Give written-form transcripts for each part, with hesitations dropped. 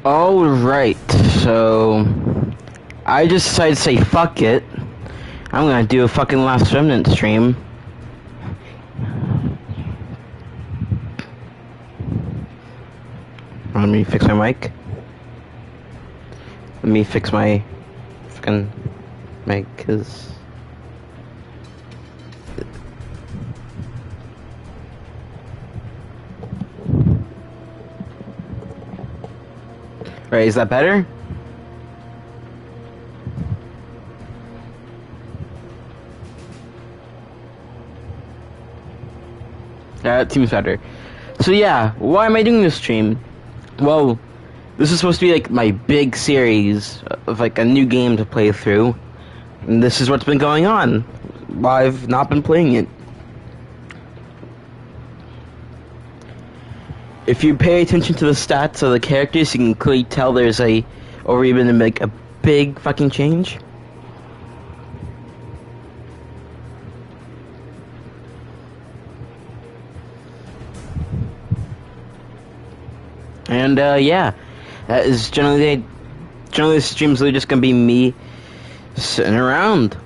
Alright, so I just decided to say fuck it. I'm gonna do a fucking Last Remnant stream. Let me fix my mic. Let me fix my fucking mic, cause right, is that better? That seems better. So yeah, why am I doing this stream? Well, this is supposed to be like my big series of like a new game to play through. And this is what's been going on while I've not been playing it. If you pay attention to the stats of the characters, you can clearly tell there's already been like a big fucking change. And yeah, that is generally the stream's really just gonna be me sitting around,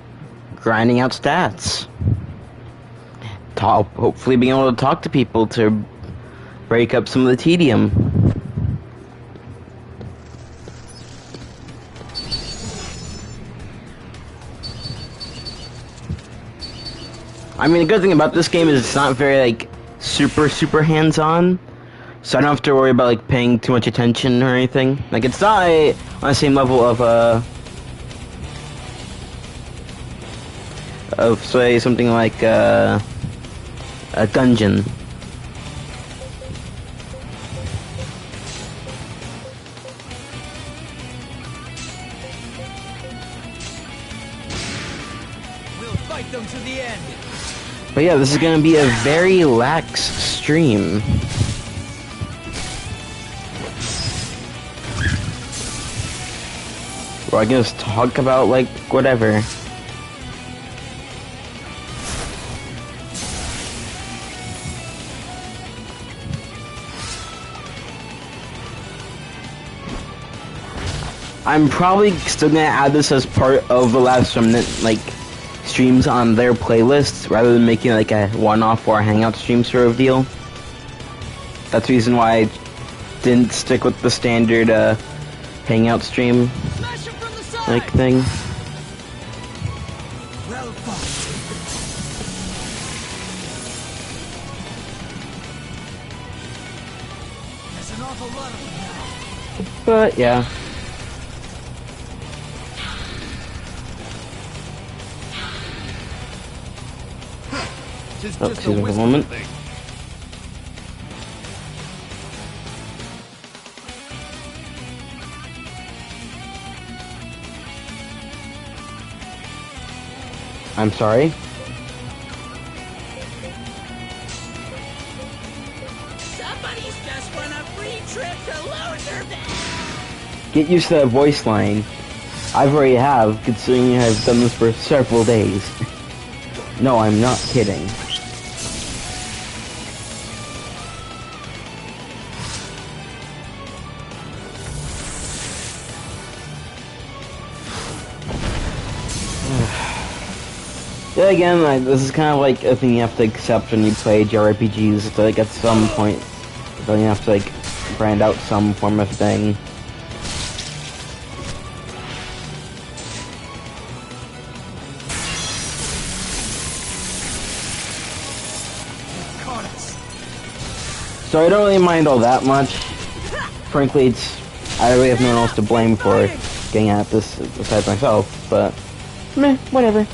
grinding out stats. Hopefully being able to talk to people to break up some of the tedium. I mean, the good thing about this game is it's not very like super hands-on. So I don't have to worry about like paying too much attention or anything. Like it's not on the same level of say something like a dungeon. We'll fight them to the end. But yeah, this is gonna be a very lax stream. Where I can just talk about, like, whatever. I'm probably still gonna add this as part of the Last Remnant, like, streams on their playlists, rather than making, like, a one-off or a hangout stream sort of deal. That's the reason why I didn't stick with the standard, hangout stream like thing. Well fought. There's an awful lot of them now. But yeah. Oh, excuse me a moment. I'm sorry. Somebody's just won a free trip to Loserville. Get used to that voice line. I've already have, considering I've done this for several days. No, I'm not kidding. Yeah, again, this is kind of like a thing you have to accept when you play JRPGs. It's like at some point, you have to like brand out some form of thing. So I don't really mind all that much. Frankly, I really have no one else to blame for getting at this besides myself. But meh, whatever.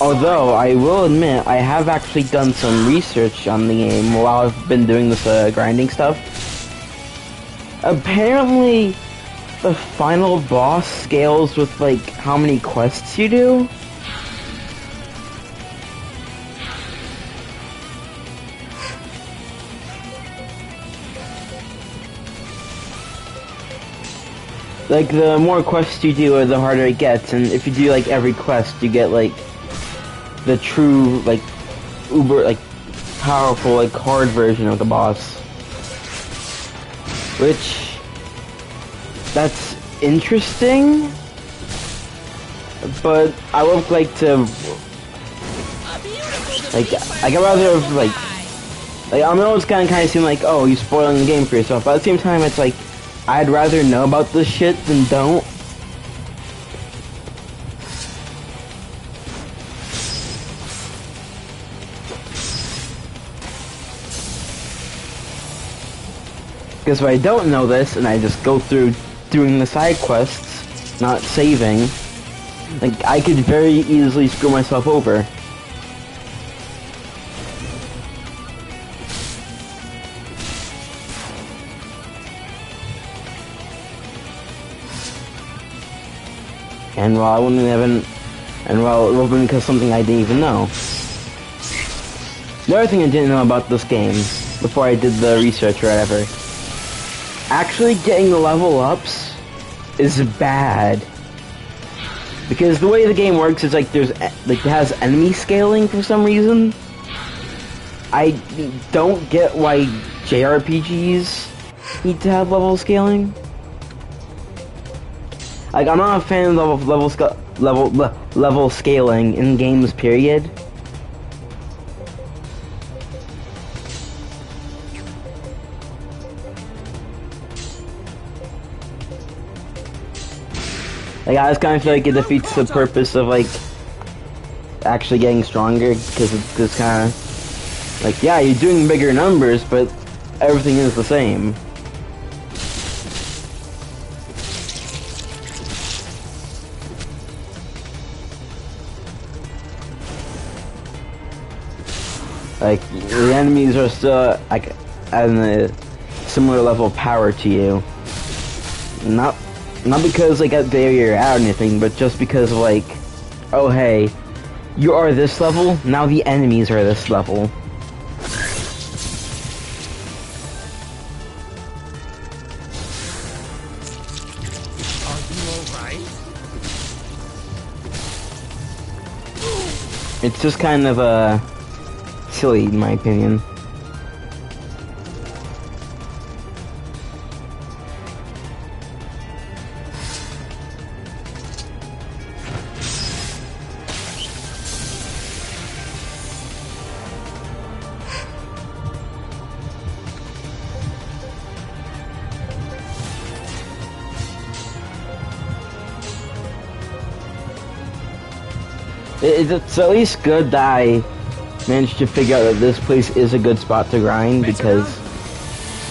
Although, I will admit, I have actually done some research on the game while I've been doing this grinding stuff. Apparently, the final boss scales with, like, how many quests you do. Like, the more quests you do, the harder it gets, and if you do, like, every quest, you get, like, the true, like, uber, like, powerful, like, hard version of the boss. Which, that's interesting, but I would like to, like, I'd rather, like, I know it's kind of seem like, oh, you're spoiling the game for yourself, but at the same time, it's like, I'd rather know about this shit than don't. Because if I don't know this, and I just go through doing the side quests, not saving, like, I could very easily screw myself over. And while I wouldn't even, and while it wasn't because something I didn't even know. The other thing I didn't know about this game, before I did the research or whatever, actually getting the level ups is bad. Because the way the game works is like there's, like, it has enemy scaling for some reason. I don't get why JRPGs need to have level scaling. Like, I'm not a fan of level scaling in games, period. Like, I just kind of feel like it defeats the purpose of, like, actually getting stronger, because it's just kind of like, yeah, you're doing bigger numbers, but everything is the same. Like, the enemies are still, like, at a similar level of power to you. Not because, like, they're out or anything, but just because, like, oh, hey, you are this level, now the enemies are this level. Are you alright? It's just kind of, silly, in my opinion. It's at least good that I managed to figure out that this place is a good spot to grind, because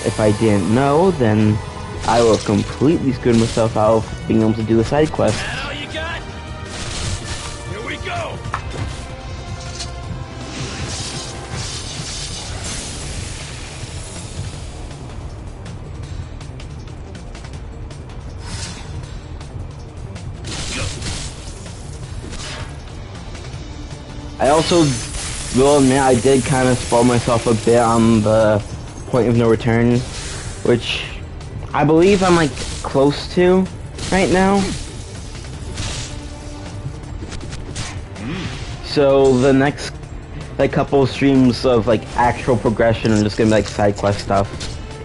if I didn't know, then I would have completely screwed myself out of being able to do the side quest. That all you got? Here we go! I also will admit I did kind of spoil myself a bit on the point of no return, which I believe I'm, like, close to right now. So the next, like, couple streams of, like, actual progression are just gonna be, like, side quest stuff.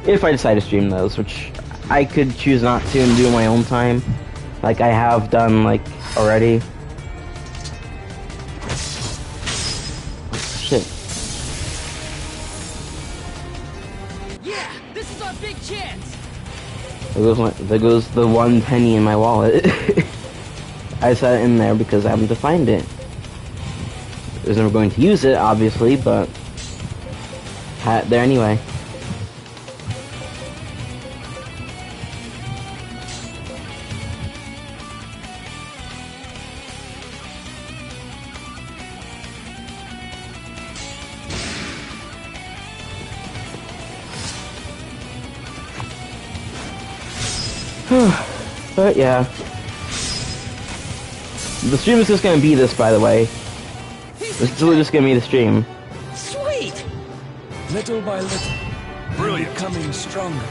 If I decide to stream those, which I could choose not to and do in my own time, like I have done, like, already. Shit. Yeah, this is our big chance. There goes the 1 penny in my wallet. I set it in there because I happened to find it. I was never going to use it, obviously, but had it there anyway. But yeah. The stream is just gonna be this, by the way. This is literally just gonna be the stream. Sweet. Little by little, Brilliant. becoming stronger.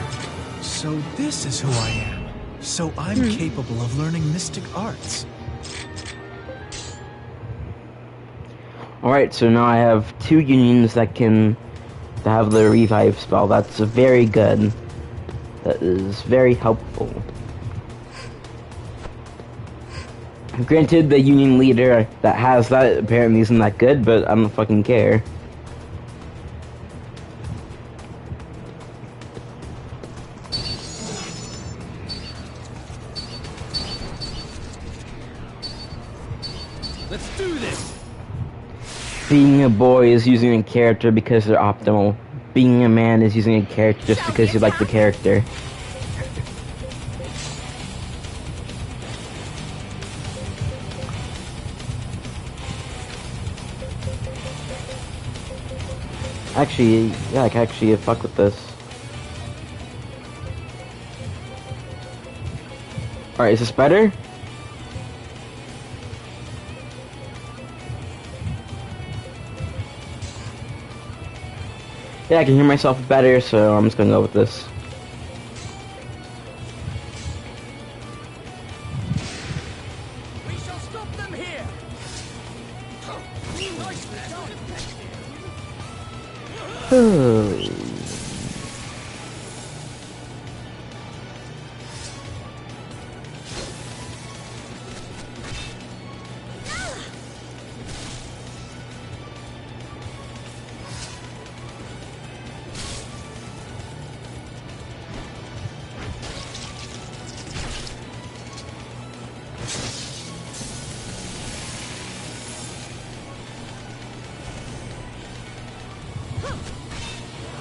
So this is who I am. So I'm capable of learning mystic arts. Alright, so now I have 2 unions that can have the revive spell. That's very good. That is very helpful. Granted, the union leader that has that apparently isn't that good, but I don't fucking care. Let's do this. Being a boy is using a character because they're optimal. Being a man is using a character just because you like the character. Actually, yeah, I can actually fuck with this. Alright, is this better? Yeah, I can hear myself better, so I'm just gonna go with this. We shall stop them here.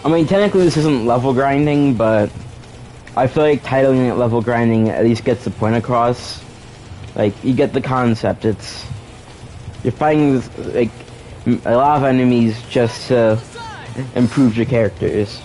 I mean, technically this isn't level grinding, but I feel like titling it level grinding at least gets the point across. Like, you get the concept. You're fighting with, like, a lot of enemies just to improve your characters.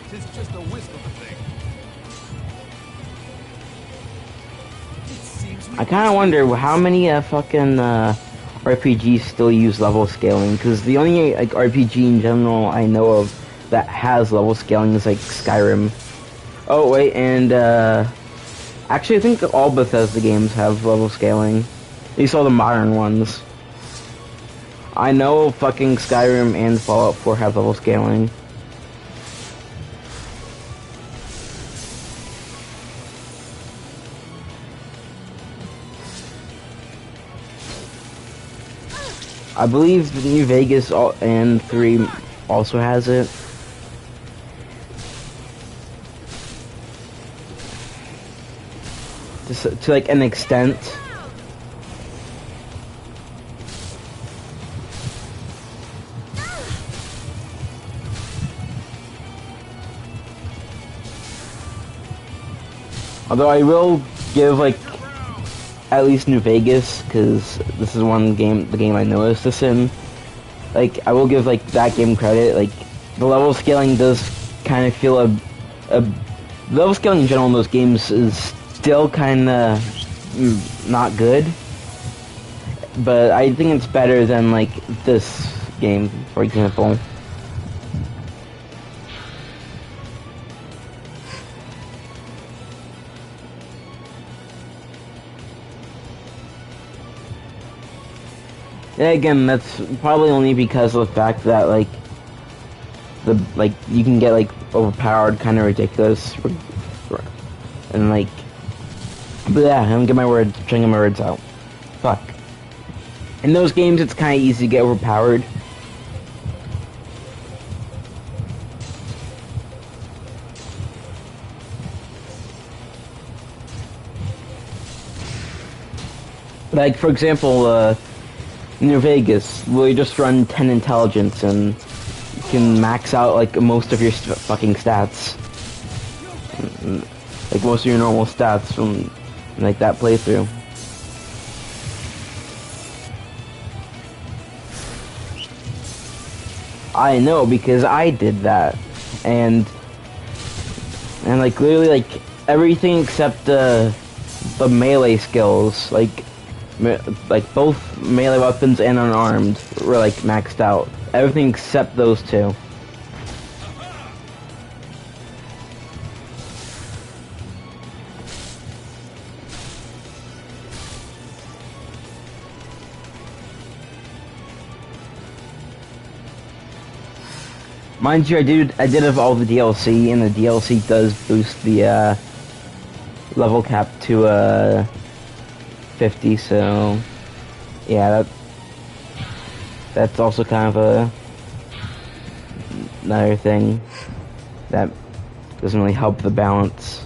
Tis just a wisp of a thing. It seems we I kind of wonder how many fucking RPGs still use level scaling, because the only like RPG in general I know of that has level scaling is like Skyrim. Oh wait, and actually I think all Bethesda games have level scaling. At least all the modern ones. I know fucking Skyrim and Fallout 4 have level scaling. I believe New Vegas and 3 also has it. To like an extent. Although I will give like at least New Vegas, because this is the game I noticed this in. Like, I will give like that game credit. Like, the level scaling does kind of feel the level scaling in general in those games is still kind of not good. But I think it's better than like this game, for example. Yeah, again, that's probably only because of the fact that like you can get like overpowered, kind of ridiculous, and like. But yeah, I'm getting my words, trying to get my words out. Fuck. In those games, it's kind of easy to get overpowered. Like, for example, New Vegas, where you just run 10 intelligence and you can max out like most of your fucking stats. Like most of your normal stats from like that playthrough. I know because I did that. And like literally like everything except the melee skills, like both melee weapons and unarmed were like maxed out. Everything except those two. Mind you, I did have all the DLC, and the DLC does boost the level cap to 50. So yeah, that's also kind of another thing that doesn't really help the balance.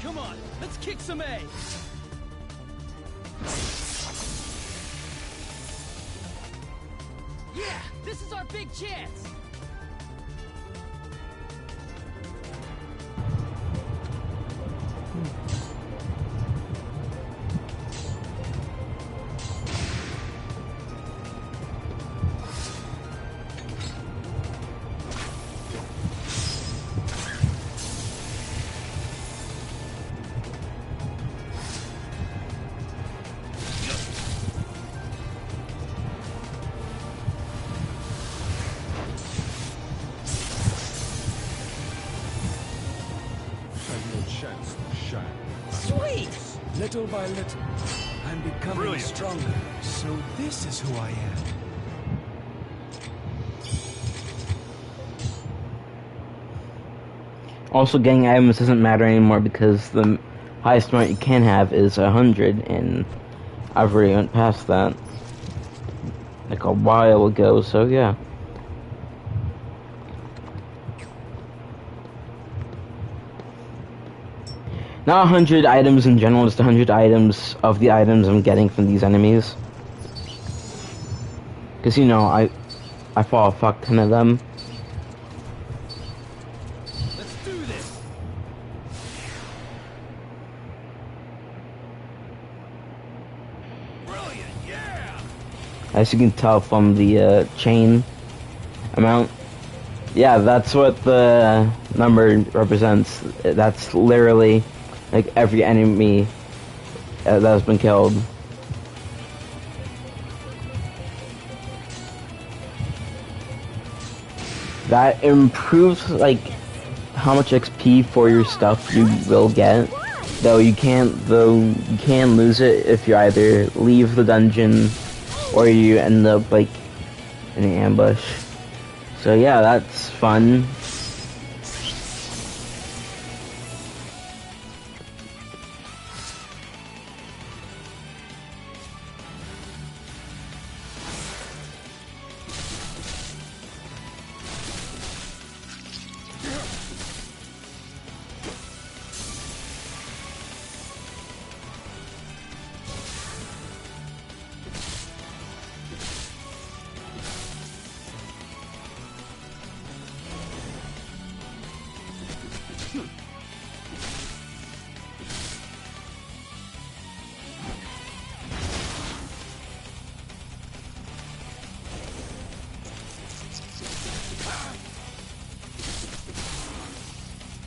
Come on, let's kick some A. Yeah, this is our big chance. Sweet! Little by little, I'm becoming stronger. So this is who I am. Also, getting items doesn't matter anymore because the highest amount you can have is 100, and I've already went past that like a while ago. So yeah. Not 100 items in general, just 100 items of the items I'm getting from these enemies. Because, you know, I fought a fuck ton of them. Let's do this. Brilliant, yeah. As you can tell from the chain amount. Yeah, that's what the number represents. That's literally like every enemy that has been killed. That improves like how much XP for your stuff you will get. Though you can lose it if you either leave the dungeon or you end up like in an ambush. So yeah, that's fun.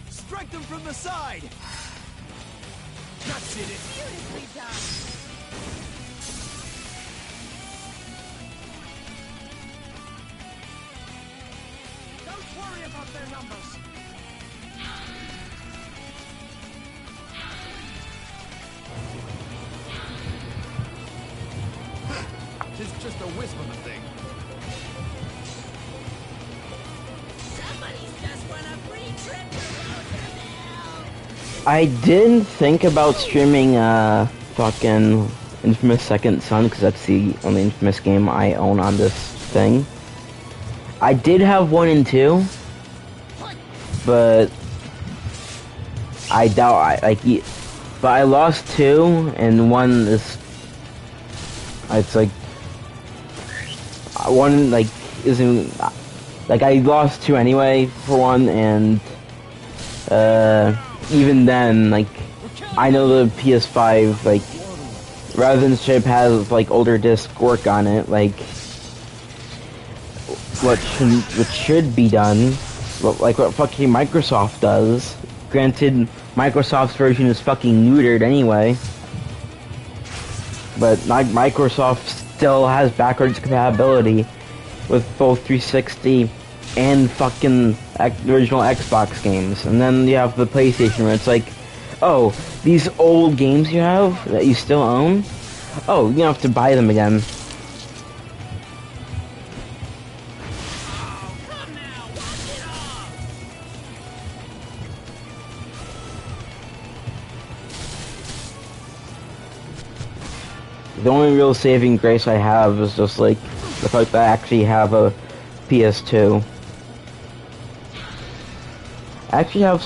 Strike them from the side. That's it. Beautifully done. Don't worry about their numbers. It's just a wisp of a thing. Somebody's just won a free trip to Roosevelt. I did think about streaming fucking Infamous Second Son, because that's the only Infamous game I own on this thing. I did have 1 and 2, but I doubt but I lost 2, and 1 is, it's like, 1 like isn't, like I lost 2 anyway for 1, and even then, like, I know the PS5, like, rather than chip has like older disc work on it, like what should be done, like what fucking Microsoft does. Granted, Microsoft's version is fucking neutered anyway, but Microsoft still has backwards compatibility with both 360 and fucking original Xbox games. And then you have the PlayStation where it's like, oh, these old games you have that you still own, oh, you don't have to buy them again. The only real saving grace I have is just like the fact that I actually have a PS2. I actually have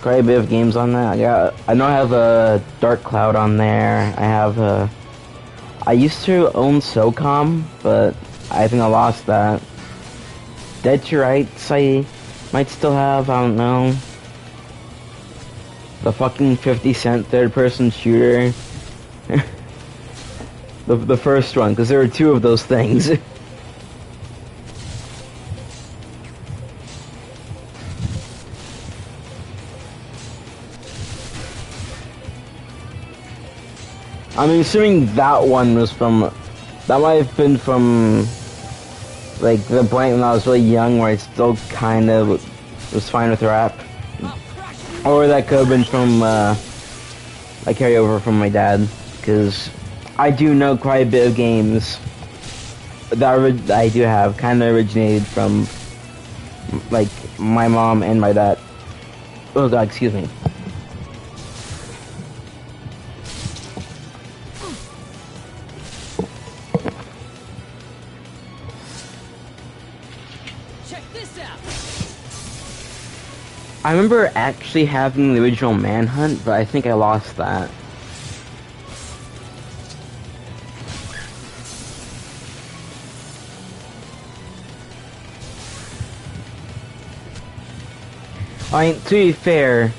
quite a bit of games on that. I know I have a Dark Cloud on there. I used to own SOCOM, but I think I lost that. Dead to Rights I might still have, I don't know. The fucking 50-cent third-person shooter. The first one, because there were 2 of those things. I'm assuming that one was that might have been from, like, the point when I was really young, where I still kind of was fine with rap. Or that could have been from, a carryover from my dad, because I do know quite a bit of games that I do have kind of originated from, like, my mom and my dad. Oh god, excuse me. Check this out. I remember actually having the original Manhunt, but I think I lost that. I mean, to be fair,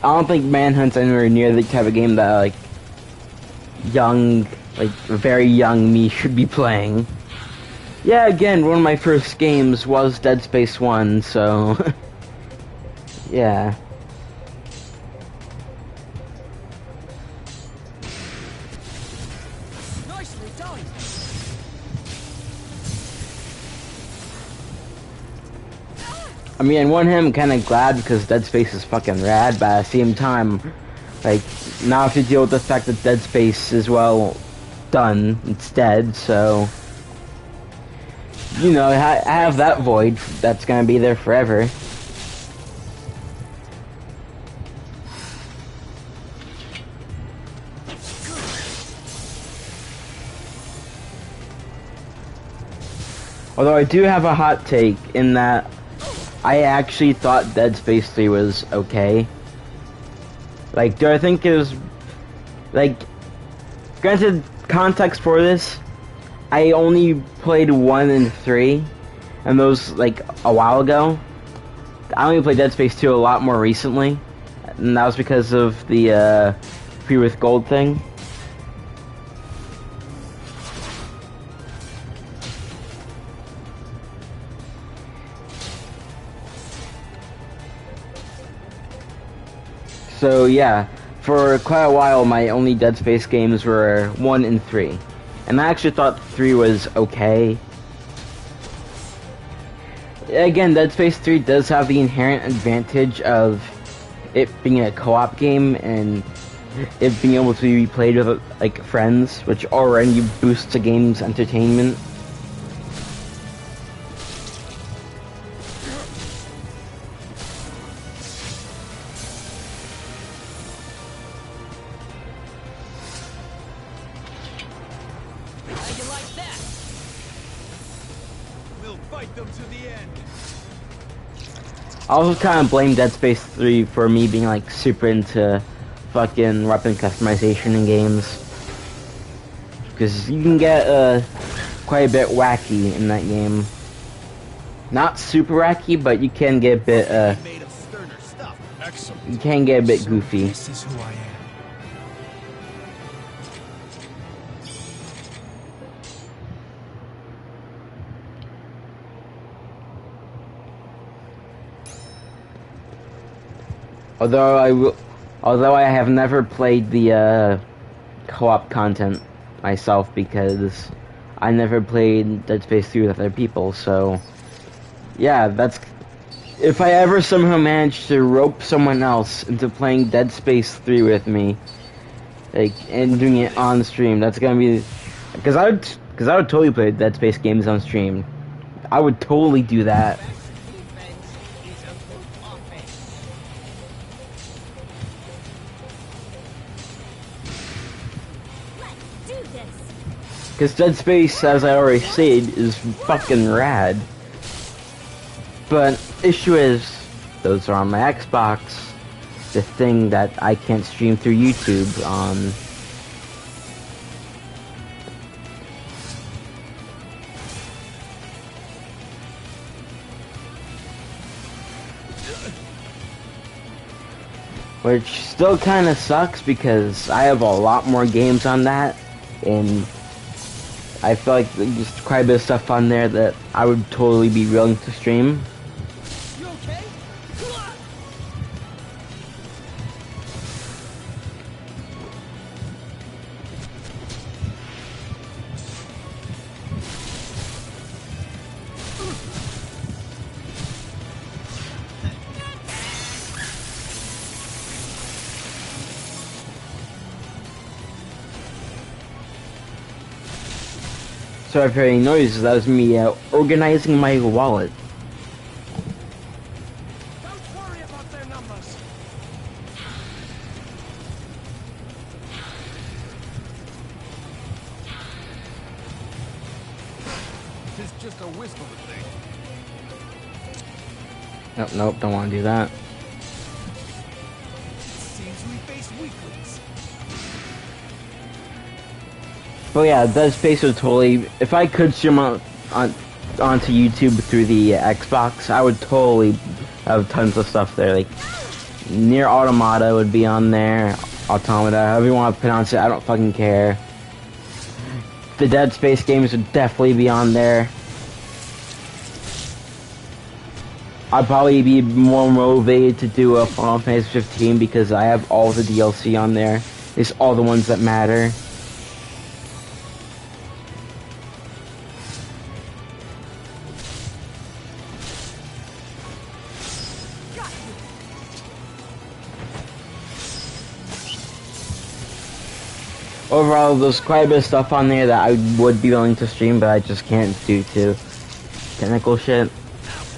I don't think Manhunt's anywhere near the type of game that, like, very young me should be playing. Yeah, again, one of my first games was Dead Space 1, so... yeah. Nicely done. I mean, on one hand, I'm kind of glad because Dead Space is fucking rad, but at the same time, like, now I have to deal with the fact that Dead Space is, well, done. It's dead, so... you know, I have that void that's gonna be there forever. Although I do have a hot take in that I actually thought Dead Space 3 was okay. Like, do I think it was... like, granted, context for this, I only played 1 and 3, and those, like, a while ago. I only played Dead Space 2 a lot more recently, and that was because of the, Free with Gold thing. So yeah, for quite a while my only Dead Space games were 1 and 3. And I actually thought 3 was okay. Again, Dead Space 3 does have the inherent advantage of it being a co-op game and it being able to be played with, like, friends, which already boosts a game's entertainment. We'll fight them to the end. I also kind of blame Dead Space 3 for me being like super into fucking weapon customization in games. Because you can get quite a bit wacky in that game. Not super wacky, but you can get a bit Made of sterner stuff. you can get a bit goofy. This is who I am. Although I have never played the co-op content myself because I never played Dead Space 3 with other people, so yeah, that's if I ever somehow manage to rope someone else into playing Dead Space 3 with me, like, and doing it on stream, that's gonna be because I would totally play Dead Space games on stream. I would totally do that. Because Dead Space, as I already said, is fucking rad. But issue is, those are on my Xbox, the thing that I can't stream through YouTube on. Which still kind of sucks because I have a lot more games on that, and I feel like there's just quite a bit of stuff on there that I would totally be willing to stream. You okay? Sorry for any noises, that was me organizing my wallet. Don't worry about their numbers. This is just a wisp of a thing. Nope, don't want to do that. Seems we face weaklings. But yeah, Dead Space would totally, if I could stream onto YouTube through the Xbox, I would totally have tons of stuff there. Like, Near Automata would be on there, Automata, however you want to pronounce it, I don't fucking care. The Dead Space games would definitely be on there. I'd probably be more motivated to do a Final Fantasy 15 because I have all the DLC on there. It's all the ones that matter. Overall, there's quite a bit of stuff on there that I would be willing to stream, but I just can't due to technical shit.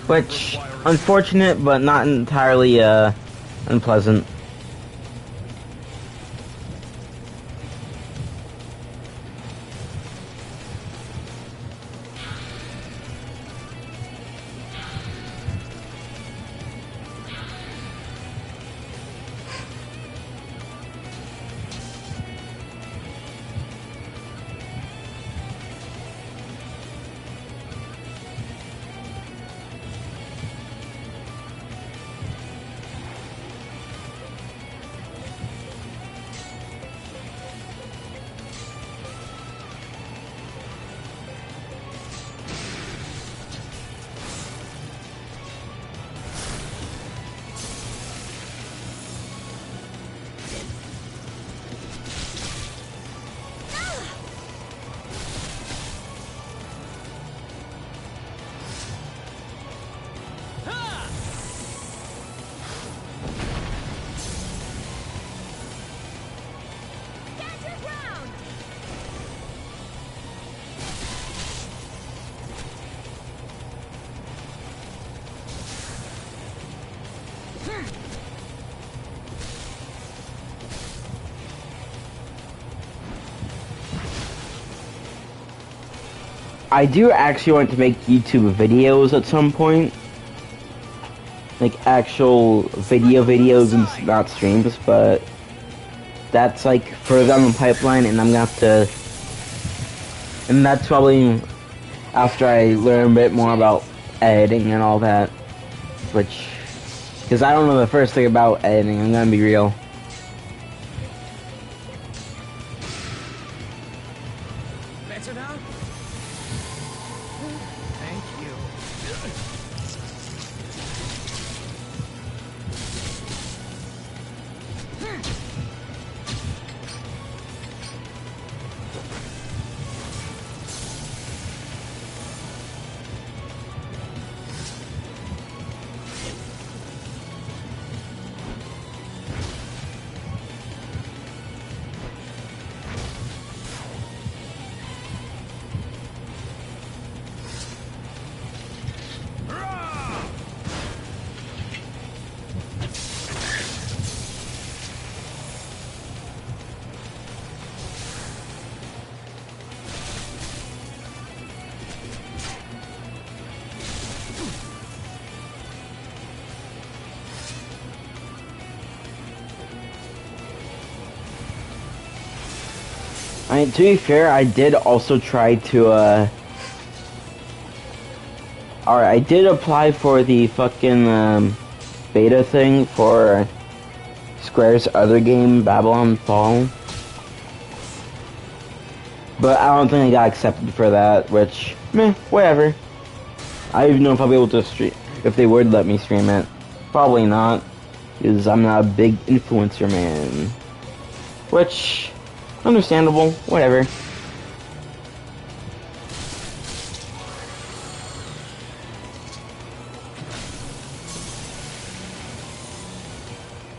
Which, unfortunate, but not entirely, unpleasant. I do actually want to make YouTube videos at some point. Like actual videos and not streams, but that's like further down the pipeline, and I'm gonna have to, and that's probably after I learn a bit more about editing and all that, which, because I don't know the first thing about editing, I'm gonna be real. Better now? Thank you. I mean, to be fair, I did also try to, alright, I did apply for the fucking, beta thing for Square's other game, Babylon Fall. But I don't think I got accepted for that, which, meh, whatever. I don't even know if I'll be able to stream, if they would let me stream it. Probably not, because I'm not a big influencer man. Which, understandable, whatever.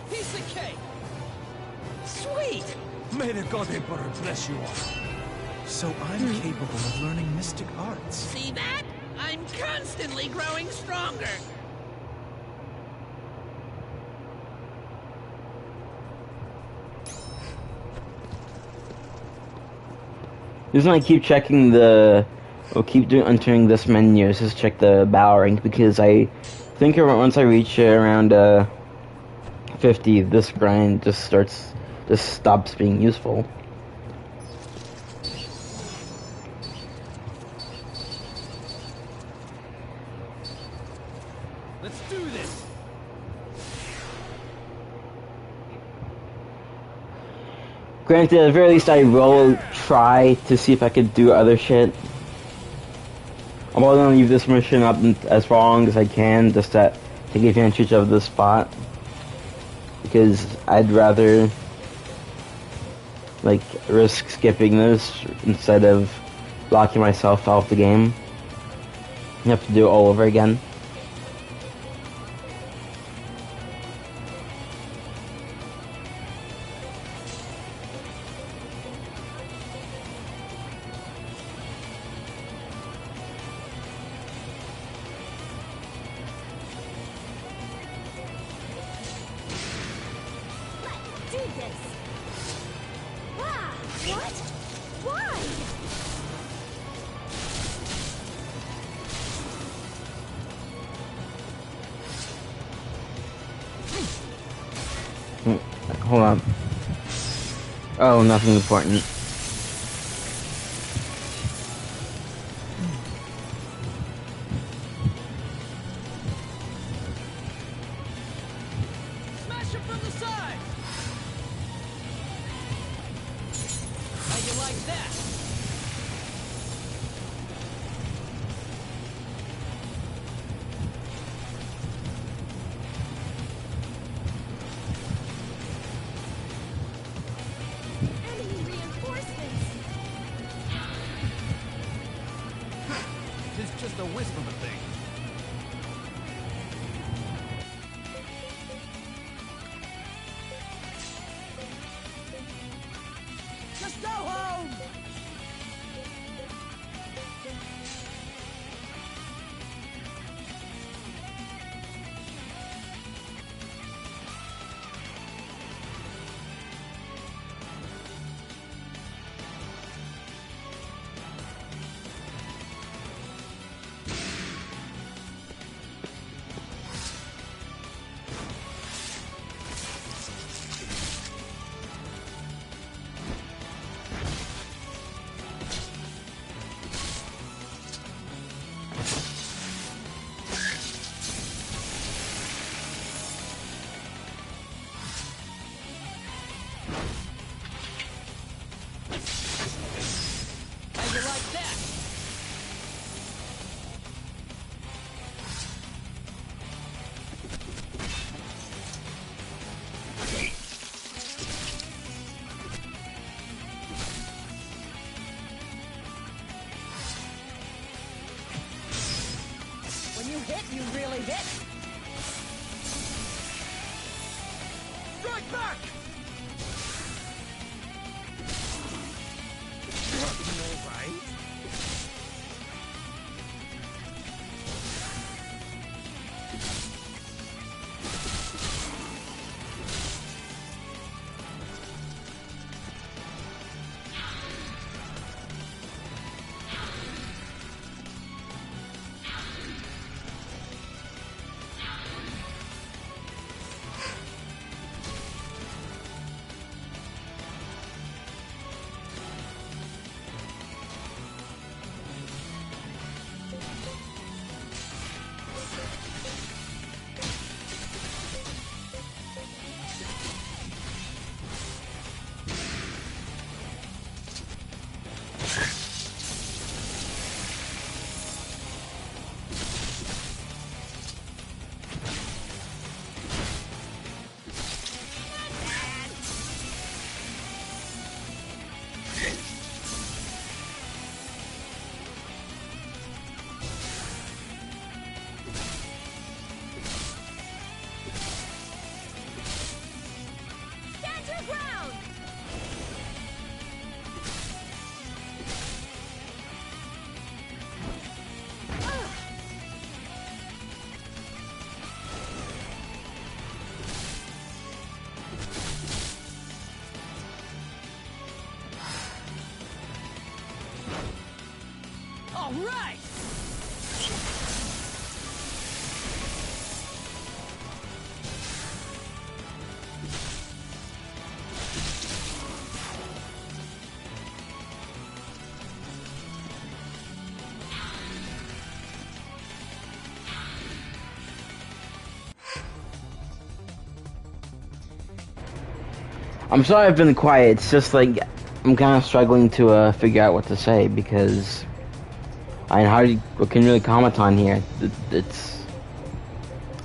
Piece of cake. Sweet. May the God Emperor bless you all. So I'm capable of learning mystic arts. See that? I'm constantly growing stronger. Just want to keep checking the, or keep entering this menu, just check the battle rank, because I think once I reach around 50, this grind just stops being useful. Let's do this. Granted, at the very least, I will try to see if I could do other shit. I'm probably gonna leave this mission up as long as I can, just to take advantage of the spot. Because I'd rather, like, risk skipping this instead of locking myself out of the game. You have to do it all over again. Do this. Ah, what? Why? Hold on. Oh, nothing important. Smash it from the side. How you like that? Enemy reinforcements. It's just a wisp of a thing. Just go home. hit, you really hit. Strike back! All right. Stand your ground. All right! I'm sorry I've been quiet. It's just like I'm kind of struggling to figure out what to say because I mean, what can you really comment on here?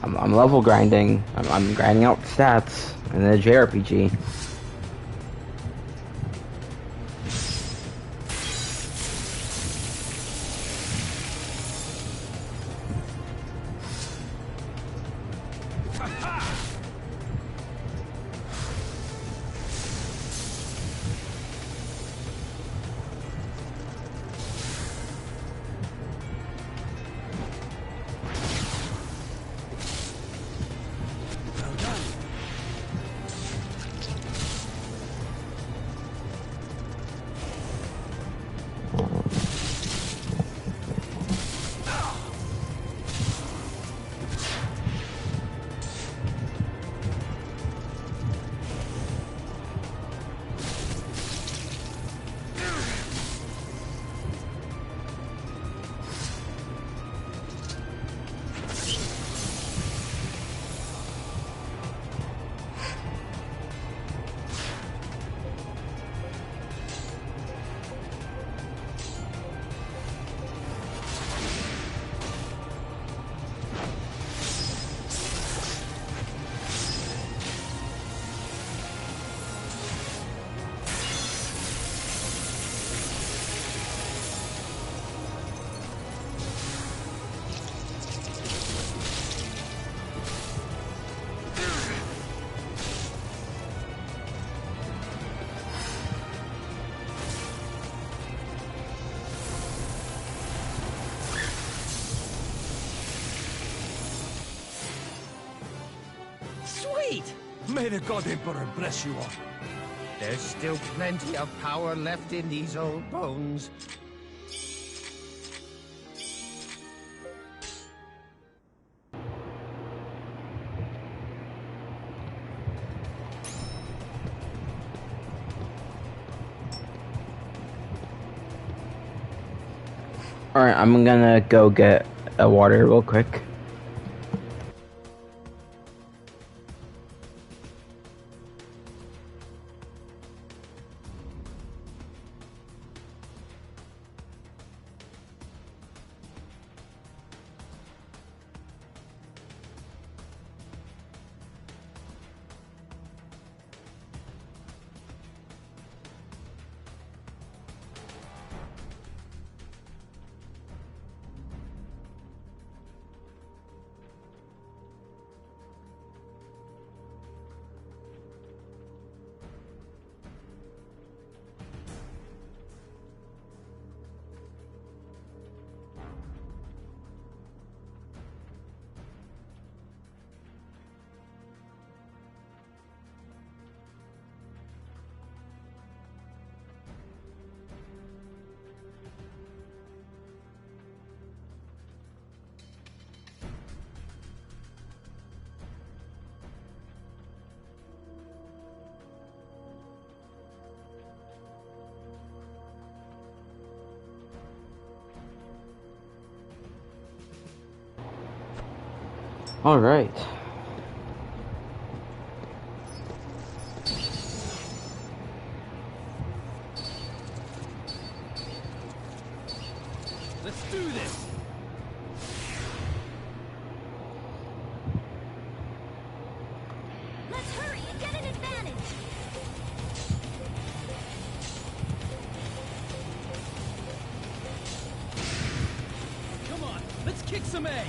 I'm level grinding. I'm grinding out stats in the JRPG. Well done. Sweet! May the God Emperor bless you all. There's still plenty of power left in these old bones. Alright, I'm gonna go get a water real quick. All right. Let's do this. Let's hurry and get an advantage. Come on, let's kick some A.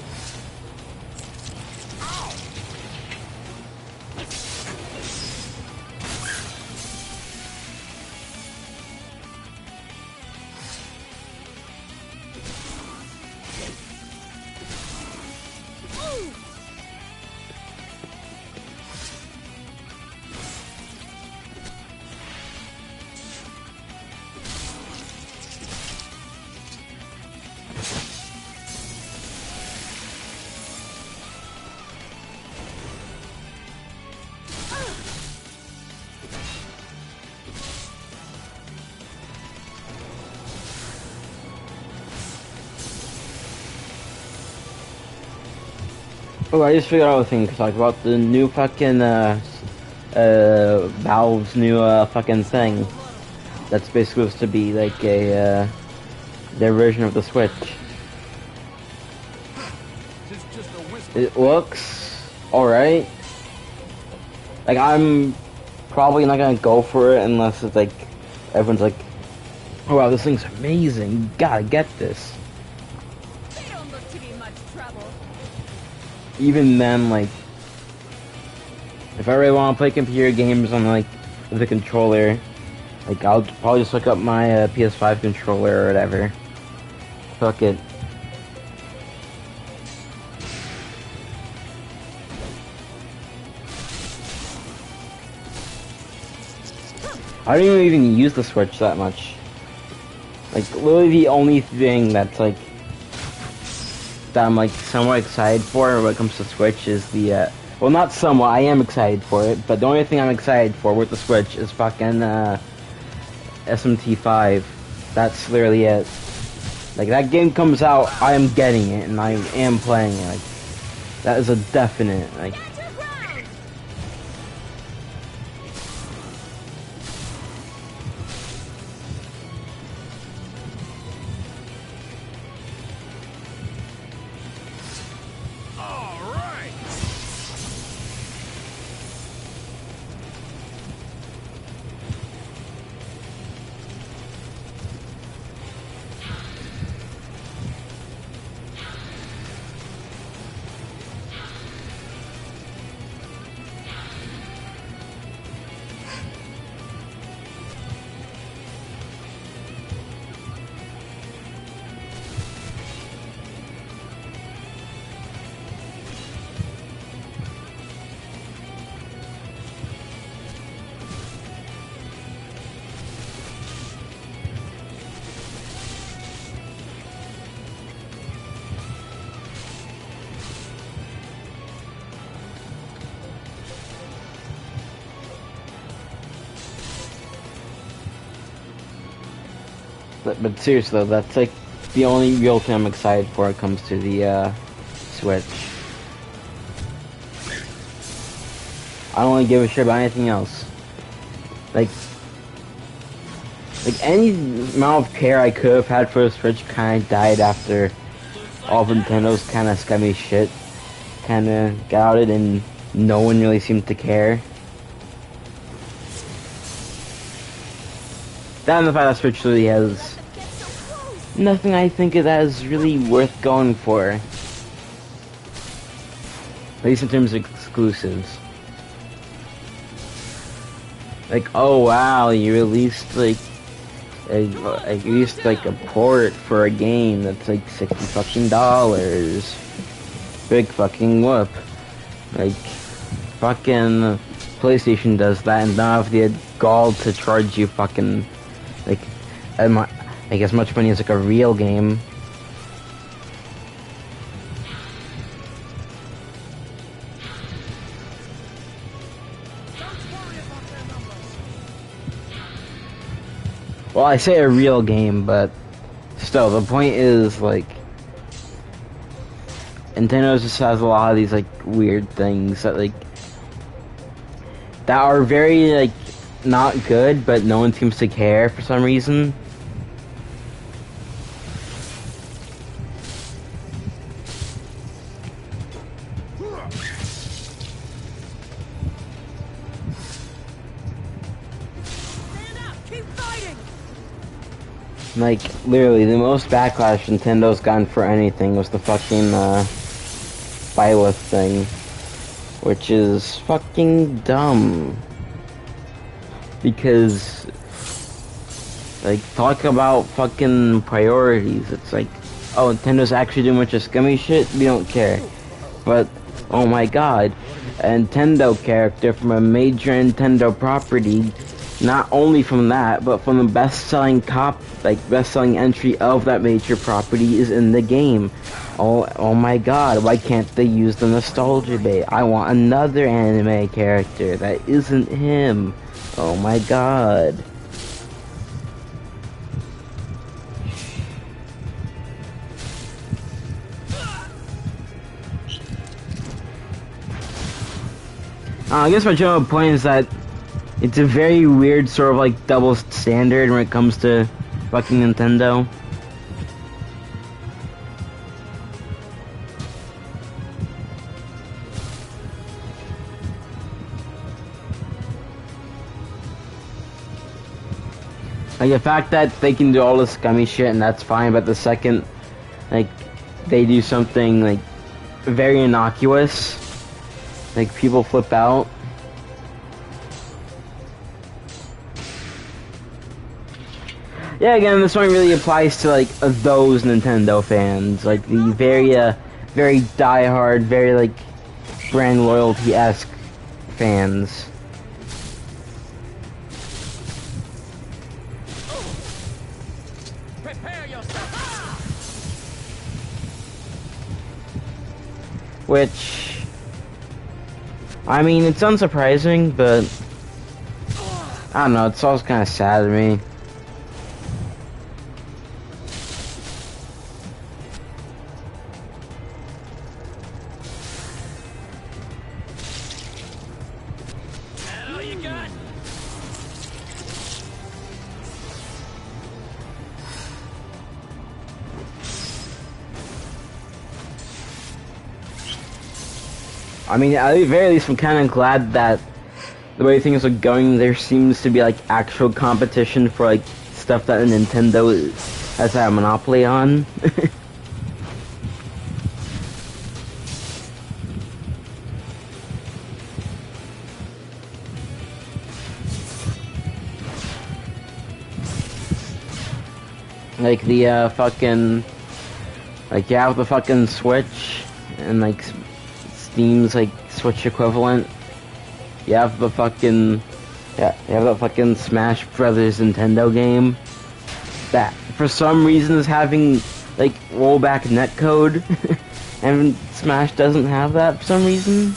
Oh, I just figured out a thing to talk about the new fucking Valve's new fucking thing. That's basically supposed to be like a their version of the Switch. This is just a whisper. It looks alright. Like, I'm probably not gonna go for it unless it's like everyone's like, oh wow, this thing's amazing, you gotta get this. They don't look to be much trouble. Even then, like, if I really want to play computer games on like the controller, like I'll probably just look up my PS5 controller or whatever. Fuck it. I don't even use the Switch that much. Like, literally the only thing that's like that I'm like somewhat excited for when it comes to Switch is the well, not somewhat, I am excited for it, but the only thing I'm excited for with the Switch is fucking SMT5. That's literally it. Like, that game comes out, I am getting it and I am playing it. Like, that is a definite. Like, Stand your ground. All right. but seriously though, that's like the only real thing I'm excited for when it comes to the Switch. I don't really give a shit about anything else. Like any amount of care I could have had for the Switch kind of died after all of Nintendo's kind of scummy shit kind of got outed and no one really seemed to care. That and the fact that Switch really has Get so close. nothing I think of that is really worth going for. At least in terms of exclusives. Like, oh wow, you released like a port for a game that's like $60 fucking dollars. Big fucking whoop. Like, fucking PlayStation does that and don't have the gall to charge you fucking like as much money as like a real game. Well, I say a real game, but still, the point is, like, Nintendo just has a lot of these like weird things that that are very like not good, but no one seems to care for some reason. Stand up! Keep fighting! Like, literally, the most backlash Nintendo's gotten for anything was the fucking, Byleth thing. Which is fucking dumb. Because, like, talk about fucking priorities. It's like, oh, Nintendo's actually doing a bunch of scummy shit? We don't care. But, oh my god, a Nintendo character from a major Nintendo property, not only from that, but from the best-selling best-selling entry of that major property is in the game. Oh my god, why can't they use the nostalgia bait? I want another anime character that isn't him. Oh my god. I guess my general point is that it's a very weird sort of like double standard when it comes to fucking Nintendo. Like the fact that they can do all this scummy shit and that's fine, but the second like they do something like very innocuous, like people flip out. Yeah, again, this one really applies to like those Nintendo fans, like the very diehard, very like brand loyalty-esque fans. Prepare yourself! Which, I mean, it's unsurprising, but I don't know, it's always kind of sad to me. That all you got? I mean, at the very least, I'm kind of glad that the way things are going, there seems to be like actual competition for like stuff that Nintendo has had a monopoly on. Like the fucking, like you have the fucking Switch and like Steam's like Switch equivalent. You have the fucking, yeah, you have the fucking Smash Brothers Nintendo game that for some reason is having like rollback netcode, and Smash doesn't have that for some reason.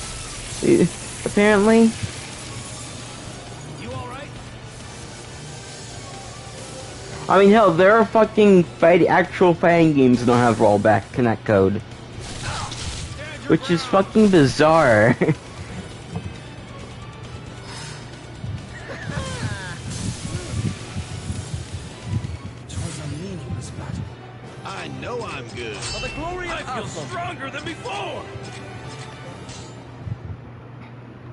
Apparently. You alright? I mean, hell, there are fucking actual fighting games that don't have rollback netcode, which is fucking bizarre. Twas a meaningless battle. I know I'm good. For the glory of I feel Alpha. stronger than before!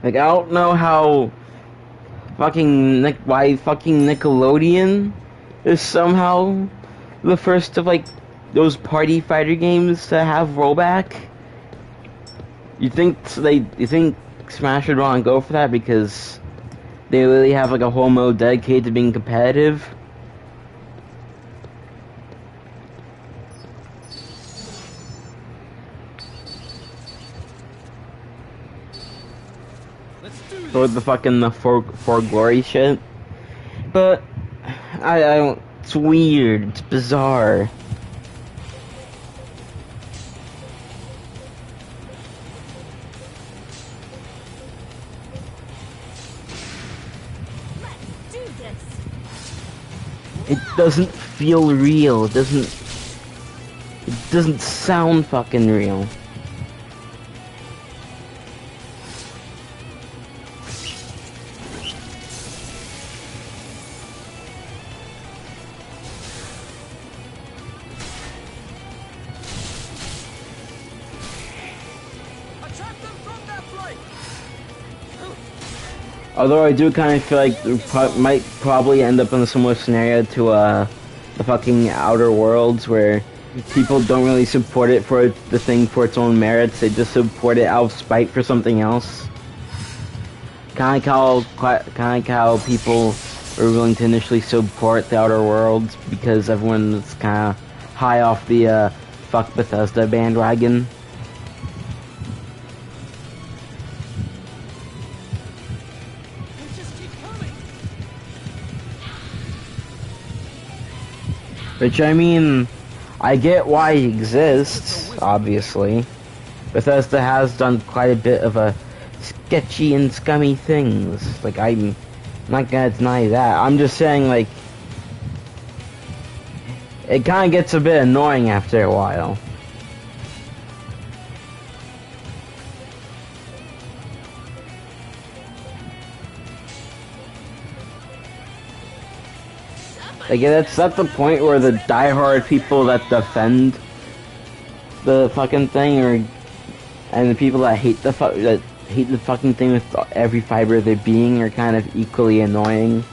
Like, I don't know how why fucking Nickelodeon is somehow the first of like those party fighter games to have rollback. You think Smash would want to go for that because they really have like a whole mode dedicated to being competitive? Let's do this! Or the fucking for glory shit. But I don't. It's weird. It's bizarre. Let's do this. It doesn't feel real. It doesn't sound fucking real. Although I do kind of feel like we might probably end up in a similar scenario to the fucking Outer Worlds, where people don't really support it for the thing for its own merits. They just support it out of spite for something else. Kind of how people were willing to initially support the Outer Worlds because everyone's kind of high off the fuck Bethesda bandwagon. They just keep coming. Which, I mean, I get why he exists, obviously. Bethesda has done quite a bit of sketchy and scummy things. Like, I'm not gonna deny that. I'm just saying, like, it kinda gets a bit annoying after a while. Like, that's the point where the diehard people that defend the fucking thing, and the people that hate the fucking thing with every fiber of their being, are kind of equally annoying.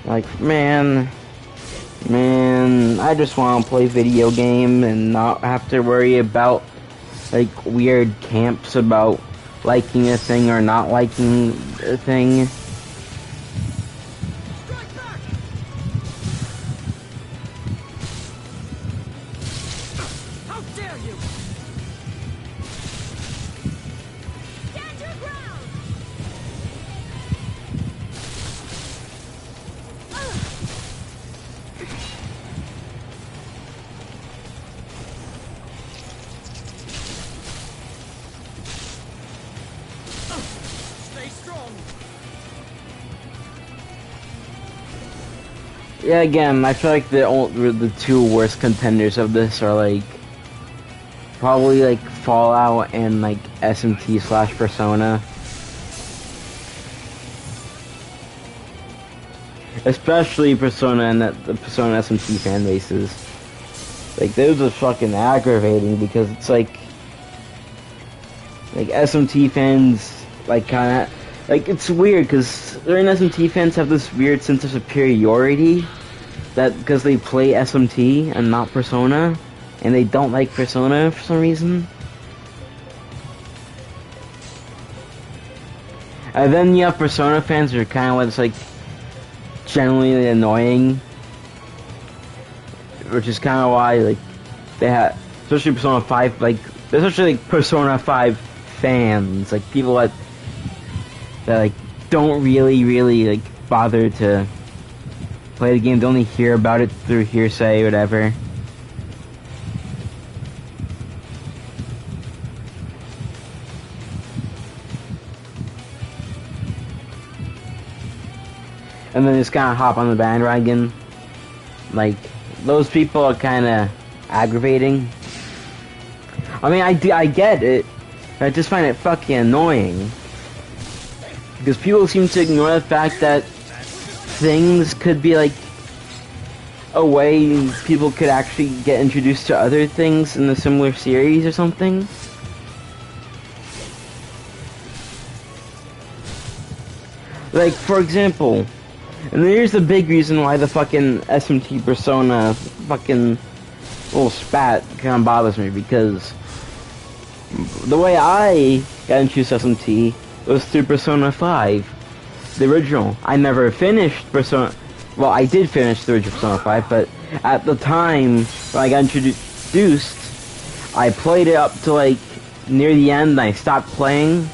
Like, man, I just want to play video game and not have to worry about, like, weird camps about liking a thing or not liking a thing. Strike back! How dare you! Stand your ground! Stay strong! Yeah, again, I feel like the two worst contenders of this are, like, probably, like, Fallout and, like, SMT/Persona. Especially Persona and the Persona SMT fan bases. Like, those are fucking aggravating because it's like SMT fans, like, kinda, like, it's weird because certain SMT fans have this weird sense of superiority that because they play SMT and not Persona, and they don't like Persona for some reason. And then you have Persona fans who are kind of what's like generally annoying, which is kind of why, like, they have, especially Persona 5, like, especially like Persona 5 fans, like people that like don't really like bother to play the game. They only hear about it through hearsay or whatever. And then just kind of hop on the bandwagon. Like, those people are kind of aggravating. I mean, I get it. I just find it fucking annoying. Because people seem to ignore the fact that things could be, like, a way people could actually get introduced to other things in a similar series or something. Like, for example, and here's the big reason why the fucking SMT Persona fucking little spat kind of bothers me, because the way I got introduced to SMT was through Persona 5, the original. I never finished Persona, well, I did finish the original Persona 5, but at the time when I got introduced, I played it up to, like, near the end, and I stopped playing,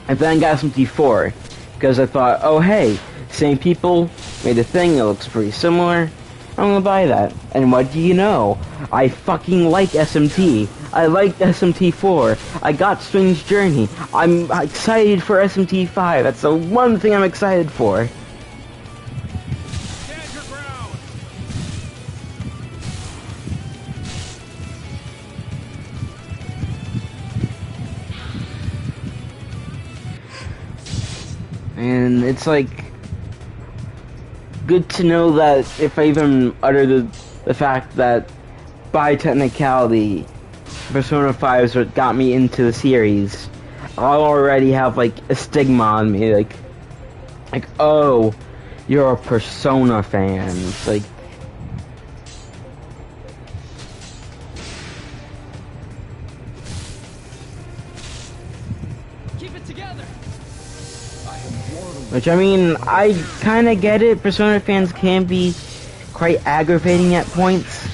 and then I got SMT 4, because I thought, oh hey, same people made a thing, it looks pretty similar, I'm gonna buy that. And what do you know? I fucking like SMT. I liked SMT4. I got Strange Journey. I'm excited for SMT5. That's the one thing I'm excited for. Stand your ground! And it's like good to know that if I even utter the fact that by technicality Persona 5 is what got me into the series, I'll already have like a stigma on me, like oh, you're a Persona fan. It's like, Keep it together. which I mean, I kind of get it. Persona fans can be quite aggravating at points,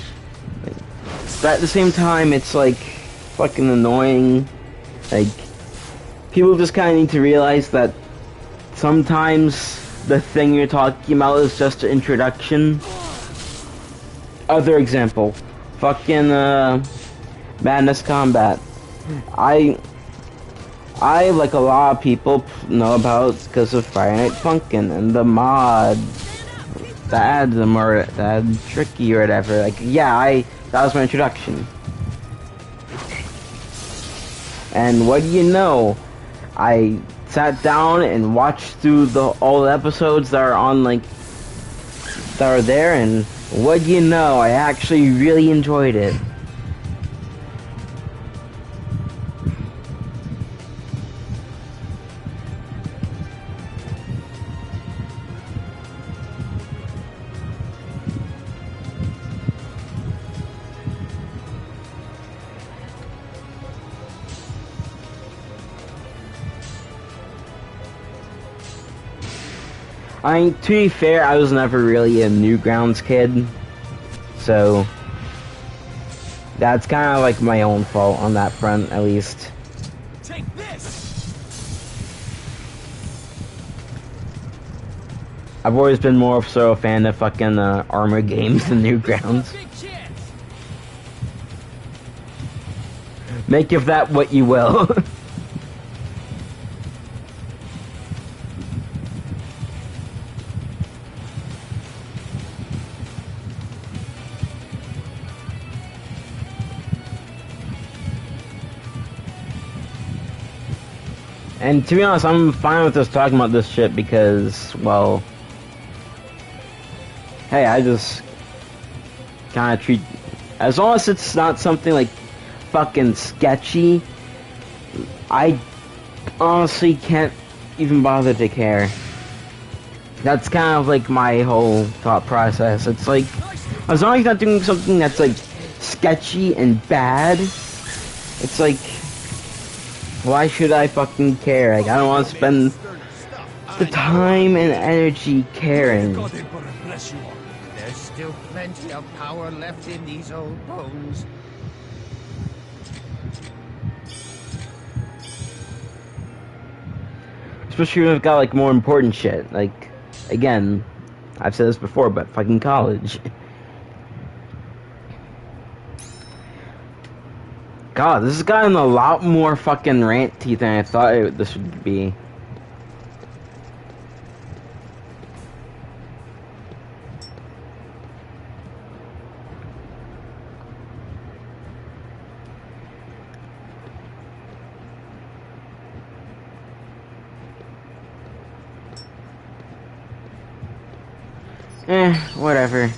but at the same time, it's like fucking annoying. Like, people just kind of need to realize that sometimes the thing you're talking about is just an introduction. Other example, fucking Madness Combat. I like a lot of people know about because of Friday Night Funkin' and the mod, the Adam or the Tricky or whatever. Like, yeah, that was my introduction. And what do you know? I sat down and watched through all the episodes that are on, like, that are there, and what do you know? I actually really enjoyed it. I mean, to be fair, I was never really a Newgrounds kid, so that's kind of like my own fault on that front, at least. Take this. I've always been more so a fan of fucking Armor games than Newgrounds. Big chance. Make of that what you will. And to be honest, I'm fine with us talking about this shit because, well, hey, I just kind of treat, as long as it's not something like fucking sketchy, I honestly can't even bother to care. That's kind of like my whole thought process. It's like, as long as you're not doing something that's like sketchy and bad, it's like, why should I fucking care? Like, I don't want to spend the time and energy caring. There's still plenty of power left in these old bones. Especially when I've got like more important shit. Like, again, I've said this before, but fucking college. God, this has gotten a lot more fucking ranty than I thought this would be. Whatever.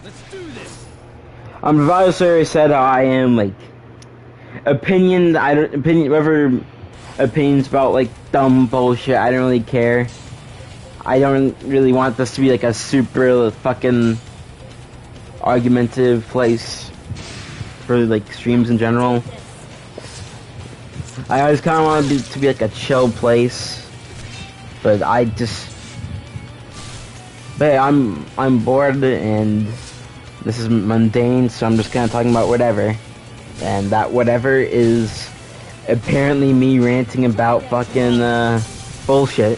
Let's do this. I've already said how I am, like, whatever opinions about, like, dumb bullshit, I don't really care. I don't really want this to be, like, a super fucking argumentative place for, like, streams in general. I always kind of want it to be, like, a chill place, but but I'm bored, and this is mundane, so I'm just kind of talking about whatever. And that whatever is apparently me ranting about fucking bullshit.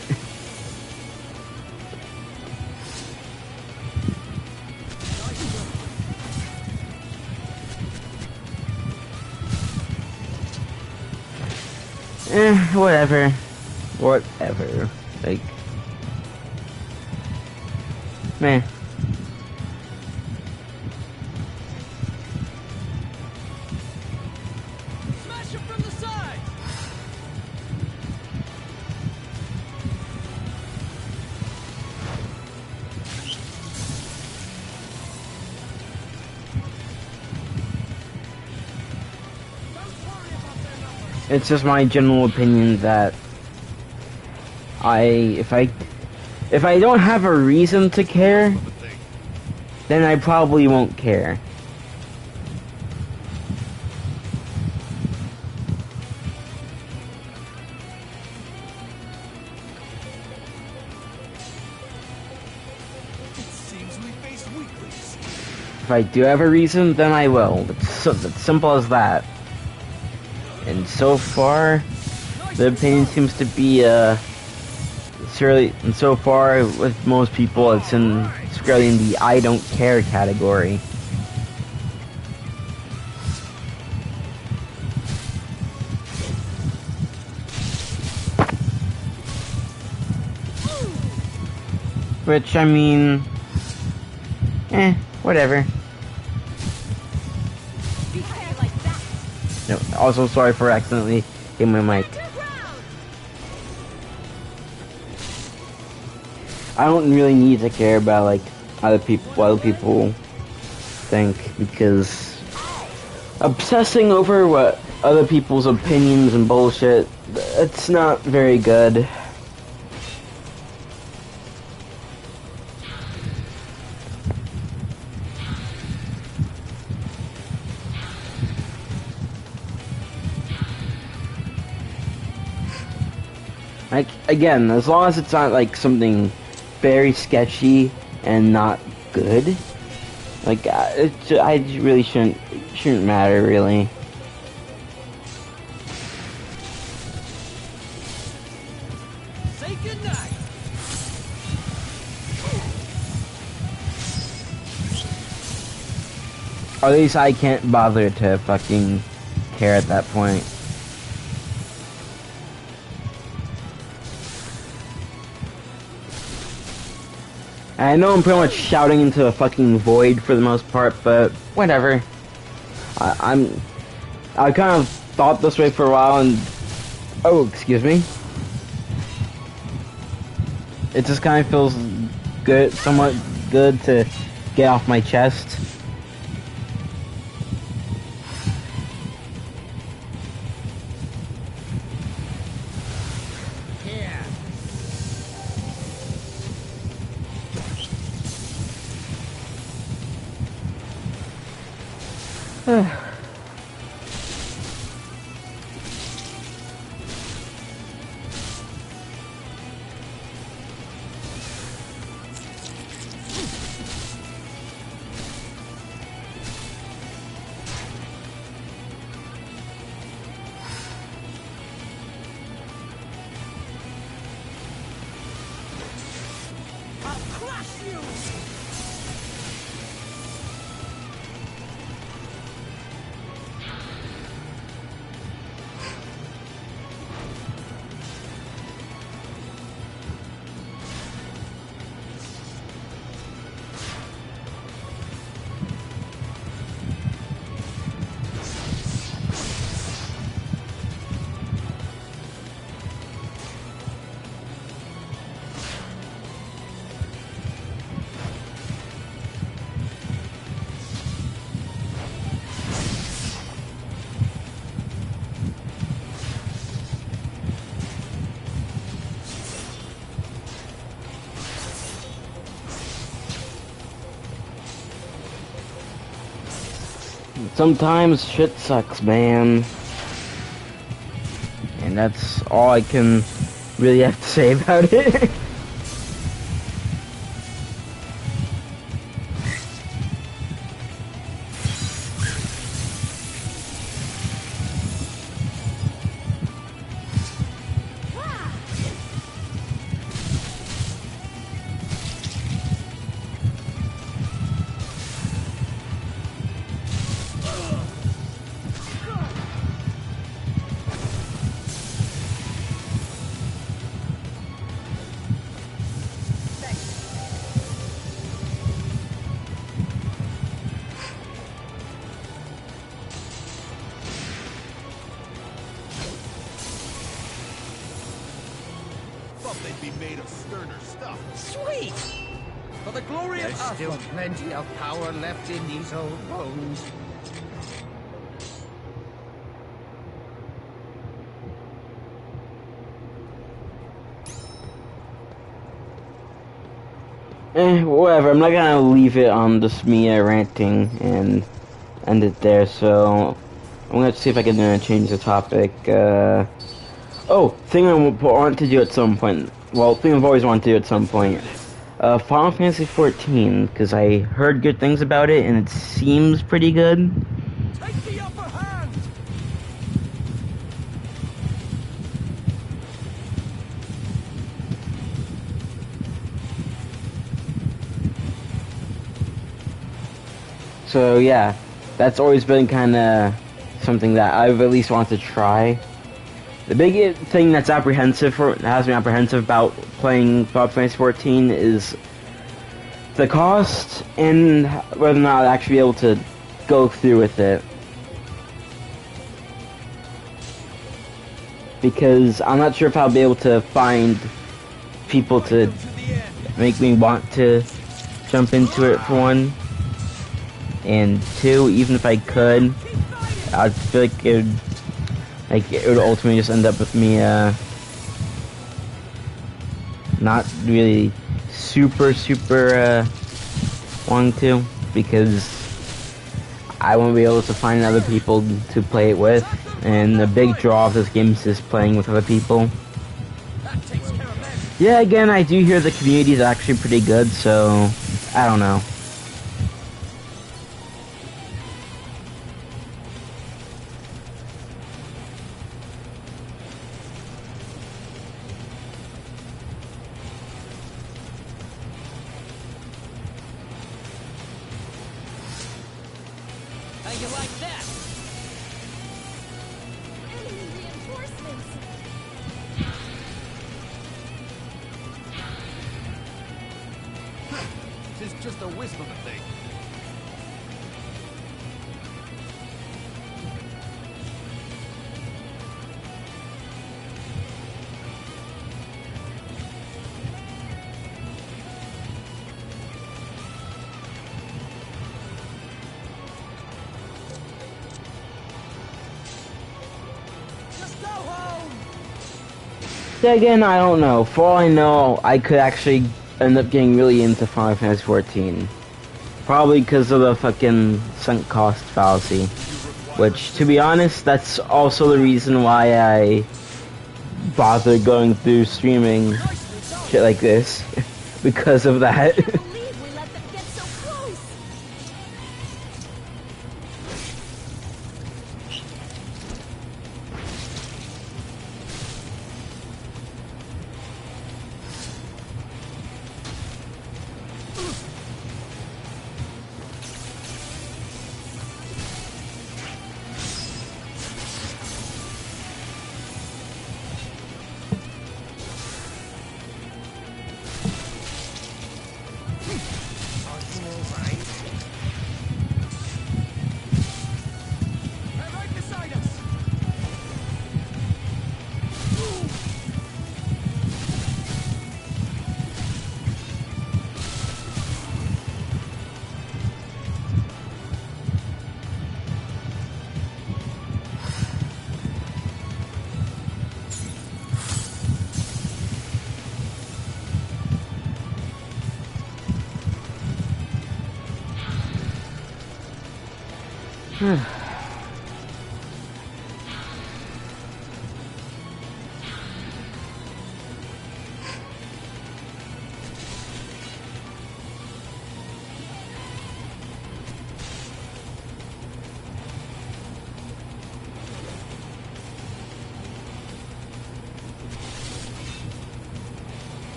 Whatever. Whatever. Like, meh. Smash him from the side. It's just my general opinion that if I don't have a reason to care, then I probably won't care. It seems we face weaklings. If I do have a reason, then I will. It's simple as that. And so far, the opinion seems to be, surely, and so far, with most people, it's squarely in the I don't care category. Which, I mean, whatever. Be higher like that. No, also sorry for accidentally hitting my mic. To ground. I don't really need to care about like what other people think, because obsessing over what other people's opinions and bullshit, it's not very good. Like, again, as long as it's not like something very sketchy and not good, like I really shouldn't matter really. Say goodnight. Or at least I can't bother to fucking care at that point. I know I'm pretty much shouting into a fucking void for the most part, but whatever. I kind of thought this way for a while, and oh, excuse me. It just kind of feels good, somewhat good to get off my chest. Here. I'll crush you. Sometimes shit sucks, man. And that's all I can really have to say about it. Thought they'd be made of sterner stuff. Sweet. For the glory There's of still Earth. plenty of power left in these old bones. Whatever. I'm not gonna leave it on just me ranting and end it there. So I'm gonna see if I can change the topic. Oh, thing I want to do at some point. Well, thing I've always wanted to do at some point. Final Fantasy 14, because I heard good things about it and it seems pretty good. Take the upper hand! So yeah, that's always been kind of something that I've at least wanted to try. The big thing that's has me apprehensive about playing Final Fantasy 14 is the cost and whether or not I'll actually be able to go through with it. Because I'm not sure if I'll be able to find people to make me want to jump into it, for one. And two, even if I could, I feel like it would ultimately just end up with me not really super wanting to, because I won't be able to find other people to play it with, and the big draw of this game is just playing with other people. That takes care of them. Yeah, again, I do hear the community is actually pretty good, so I don't know. How you like that? Enemy reinforcements. This is just a wisp of a thing. Just go home! Yeah, again, I don't know. For all I know, I could actually end up getting really into Final Fantasy 14. Probably because of the fucking sunk cost fallacy. Which, to be honest, that's also the reason why I bother going through streaming shit like this. Because of that. Can't believe we let them get so close. They're right beside us!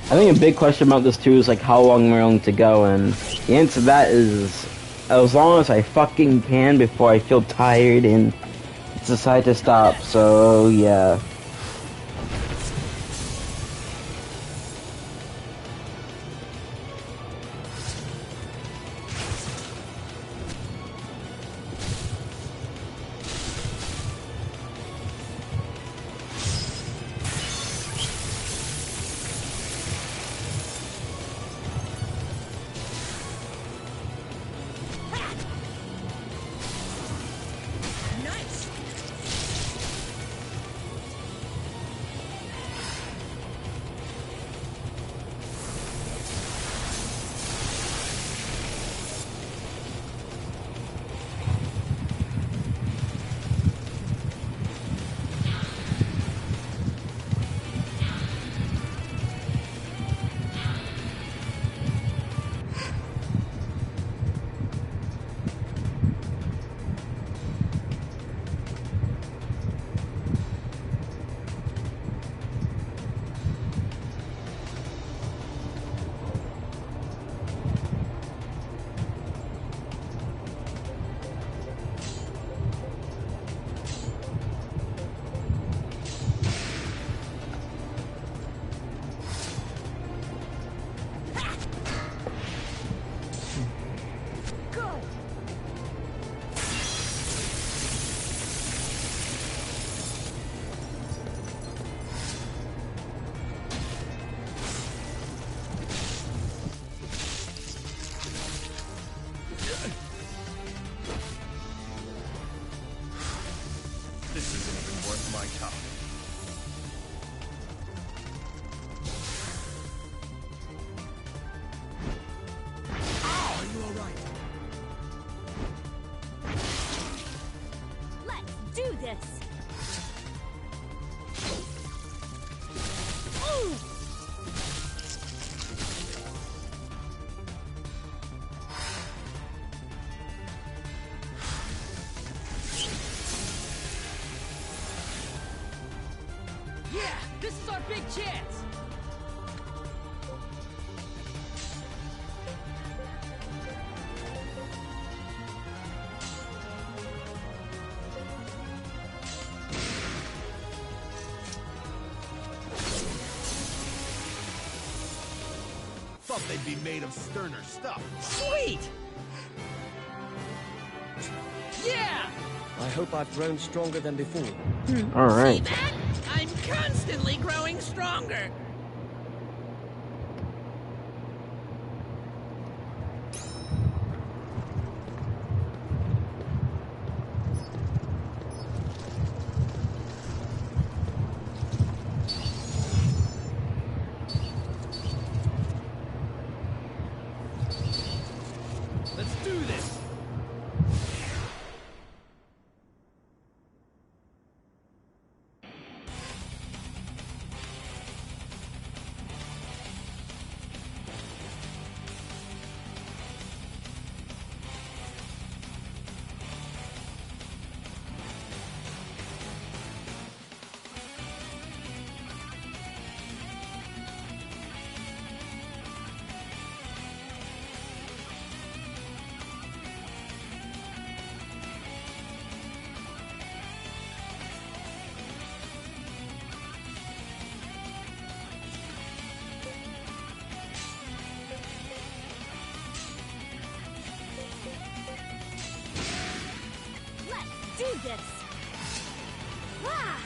I think a big question about this too is like how long we're willing to go, and the answer to that is as long as I fucking can before I feel tired and decide to stop. So yeah. tongue. Are you alright? Let's do this! Ooh! Yeah, this is our big chance. Thought they'd be made of sterner stuff. Sweet. Yeah. I hope I've grown stronger than before. All See right. that? I'm constantly growing stronger. Let's do this! Let's do this! Ah!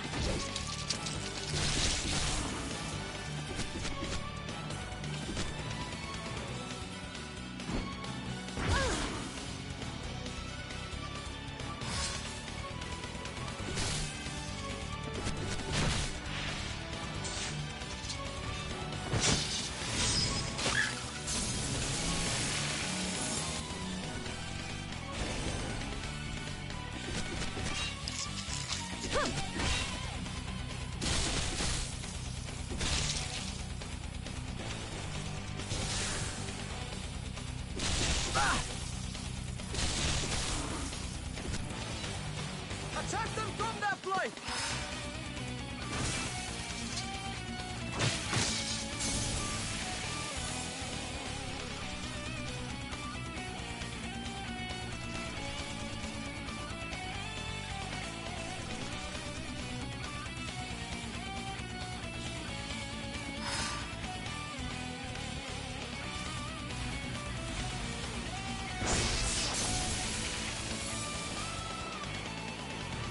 Attack them from that flank!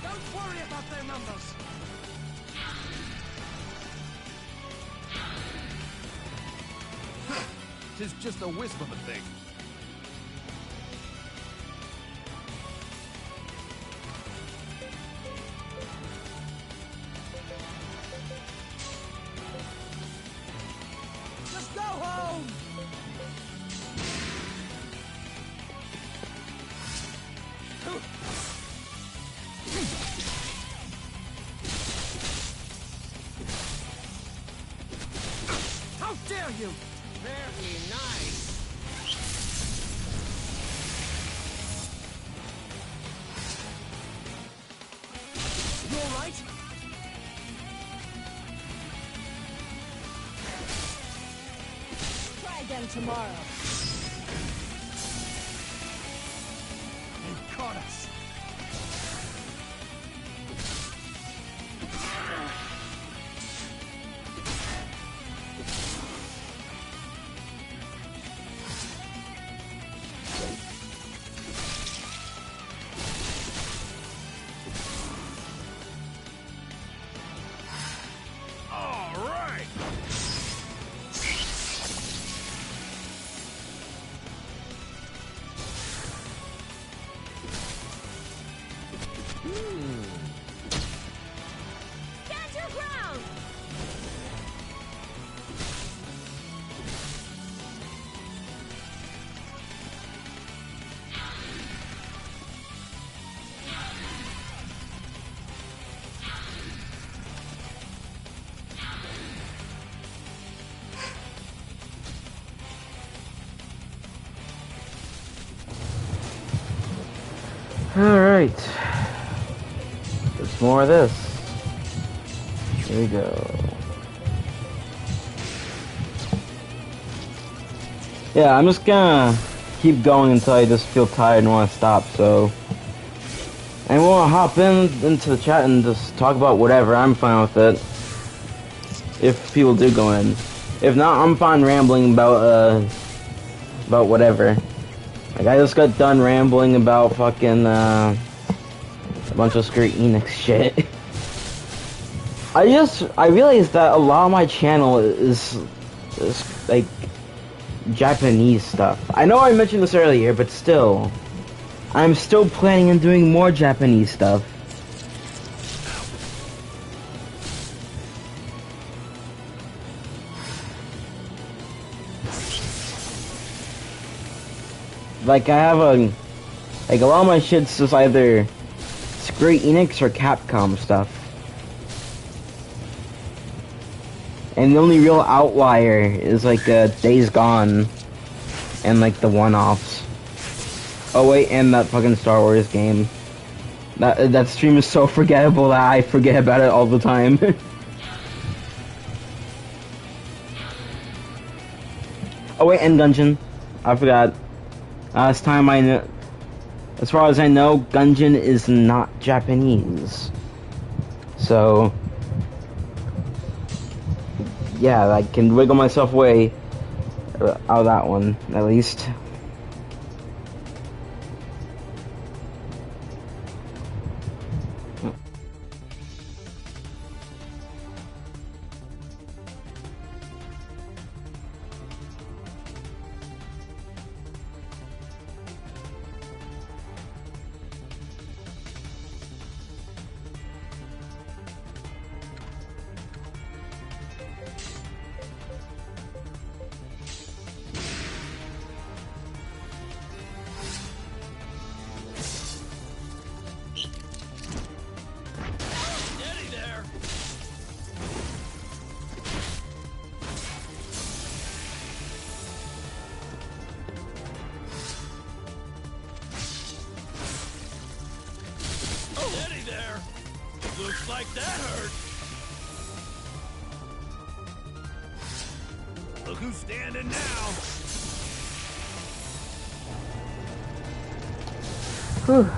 Don't worry about their numbers! Tis just a wisp of a thing. Just go home! How dare you! Very nice. You alright? Try again tomorrow. They caught us! All right. Alright. There's more of this. Here we go. Yeah, I'm just gonna keep going until I just feel tired and want to stop, so... And we'll hop into the chat and just talk about whatever. I'm fine with it. If people do go in. If not, I'm fine rambling about whatever. Like, I just got done rambling about fucking, a bunch of Square Enix shit. I realized that a lot of my channel is like, Japanese stuff. I know I mentioned this earlier, but still. I'm still planning on doing more Japanese stuff. Like, I have a lot of my shit's just either Square Enix or Capcom stuff. And the only real outlier is like Days Gone and like the one-offs. Oh wait, and that fucking Star Wars game. That stream is so forgettable that I forget about it all the time. Oh wait, and Gungeon. I forgot. Last time I know, as far as I know, Gungeon is not Japanese. So, yeah, I can wiggle myself away out of that one, at least. Looks like that hurt. Look who's standing now. Whew.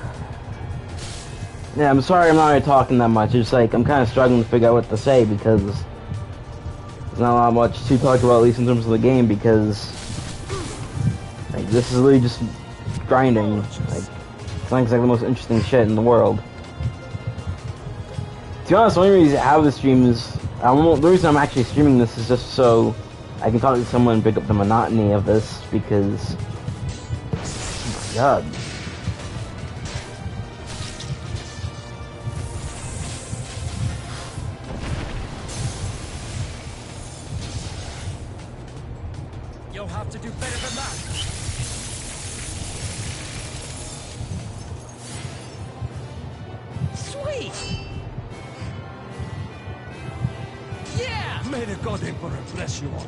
Yeah, I'm sorry I'm not really talking that much. It's like I'm kind of struggling to figure out what to say because there's not a lot much to talk about, at least in terms of the game, because like this is really just grinding. Like it's not exactly the most interesting shit in the world. To be honest, the only reason I have the stream is the reason I'm actually streaming this is just so I can talk to someone and break up the monotony of this, because oh my god. You'll have to do better than that. Sweet. Yeah. May the God Emperor bless you all.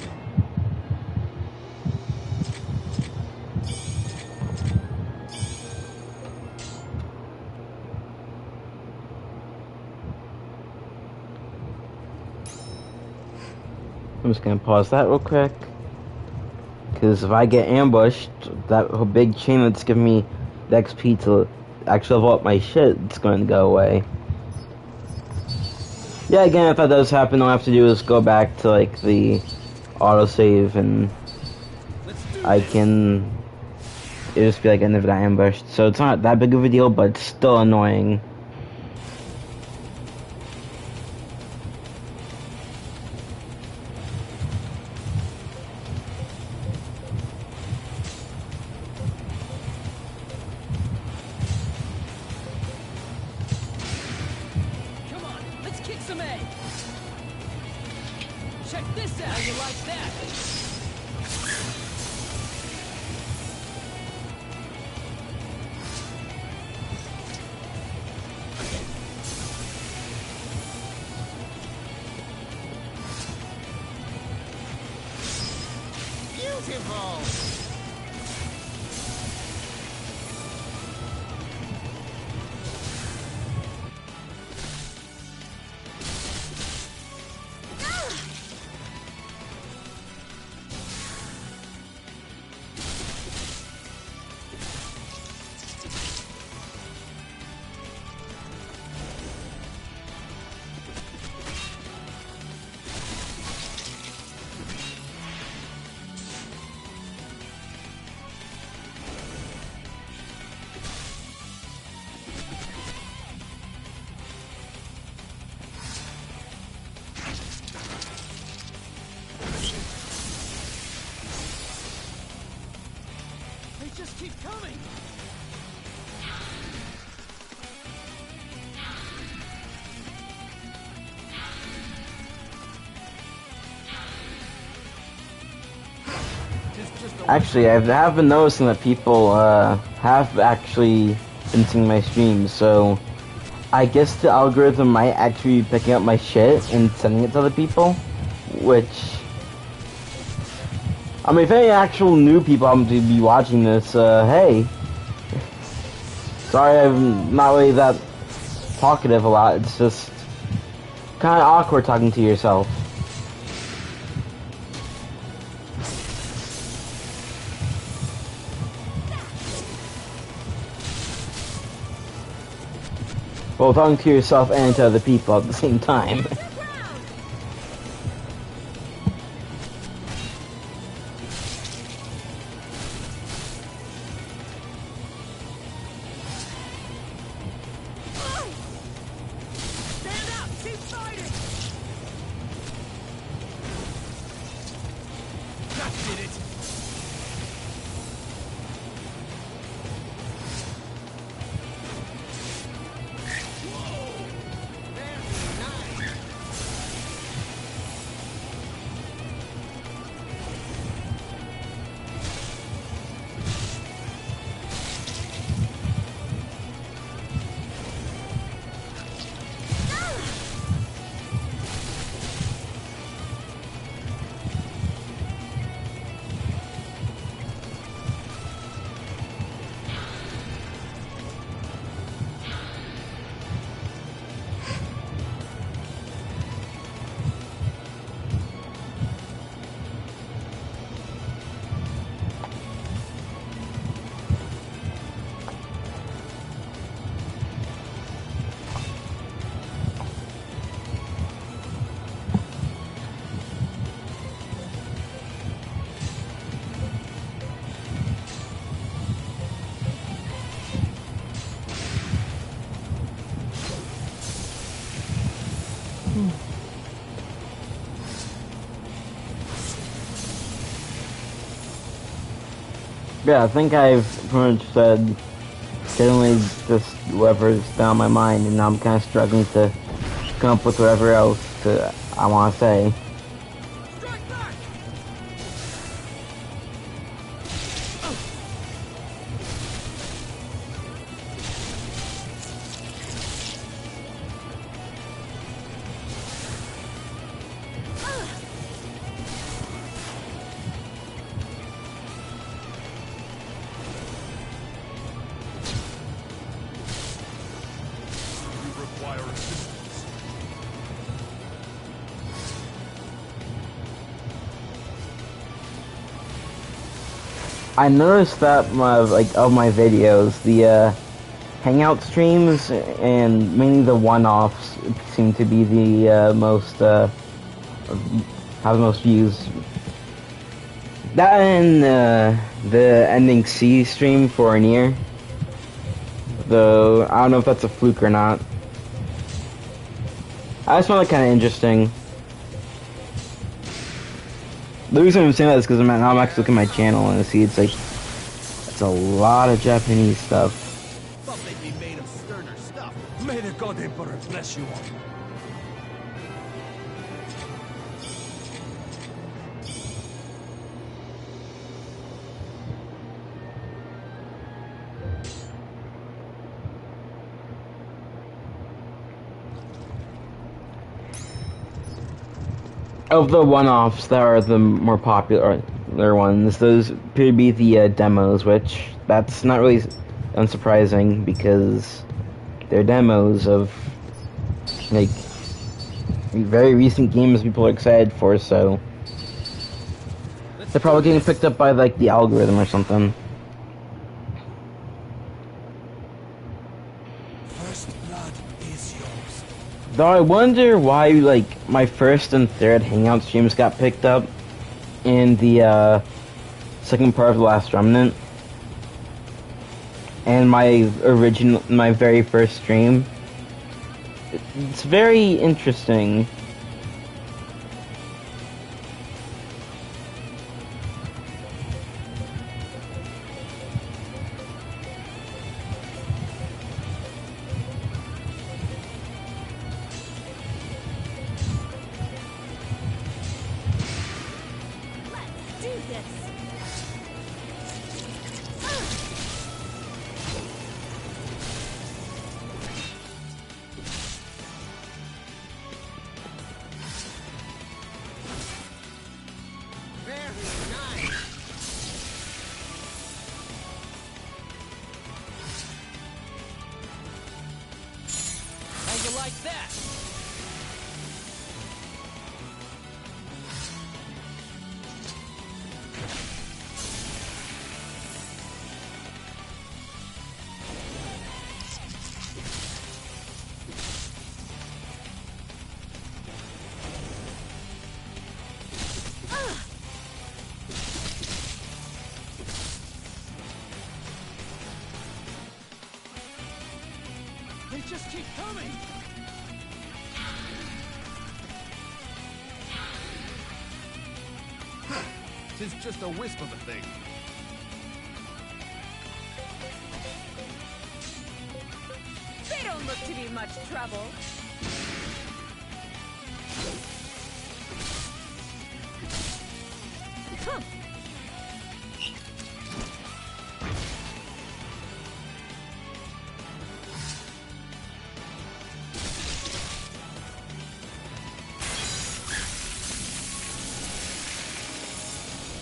I'm just gonna pause that real quick, because if I get ambushed, that whole big chain that's giving me the XP to actually level up my shit, it's going to go away. Yeah, again, if that does happen, all I have to do is go back to like the autosave, and I can it'll just be like I never got ambushed. So it's not that big of a deal, but it's still annoying. Come on, let's kick some A. Check this out. How you like that? Beautiful! They just keep coming. Actually, I have been noticing that people have actually been seeing my streams, so I guess the algorithm might actually be picking up my shit and sending it to other people, which... I mean, if any actual new people happen to be watching this, hey. Sorry I'm not really that talkative a lot, it's just kind of awkward talking to yourself. Well, talking to yourself and to other people at the same time. Stand up. Keep fighting. That did it. Yeah, I think I've pretty much said generally just whatever's down my mind, and now I'm kind of struggling to come up with whatever else I want to say. Strike back. We require assistance. I noticed that of my videos, the hangout streams and mainly the one-offs seem to be the most have the most views. That and the ending C stream for Nier. Though I don't know if that's a fluke or not. I just found it kind of interesting. The reason I'm saying that is because now I'm actually looking at my channel and I see it's a lot of Japanese stuff. Thought they'd be made of sterner stuff. May the God Emperor bless you all. Of the one-offs that are the more popular ones, those appear to be the demos, which that's not really unsurprising because they're demos of like very recent games people are excited for, so they're probably getting picked up by like the algorithm or something. First blood is yours. Though I wonder why like my first and third Hangout streams got picked up in the second part of the Last Remnant, and my very first stream. It's very interesting. this! How you like that? They just keep coming! Tis just a wisp of a thing. They don't look to be much trouble. Huh.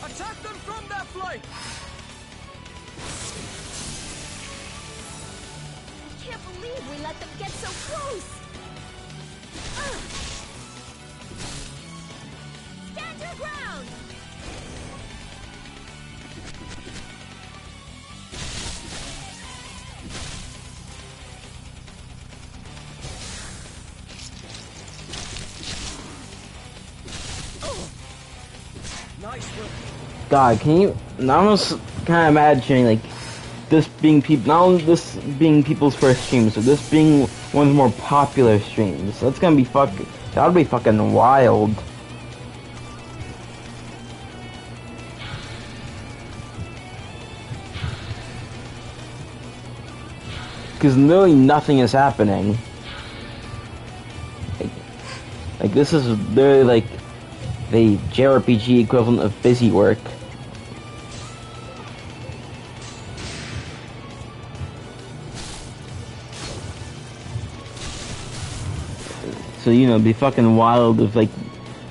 Attack them from that flank! I can't believe we let them get so close! Stand your ground! Nice work. God, can you? I'm almost kind of imagining like this being not only this being people's first streams, but this being one of the more popular streams. That's gonna be that would be fucking wild. Because literally nothing is happening. Like this is literally like the JRPG equivalent of busy work. So, you know, it'd be fucking wild if, like,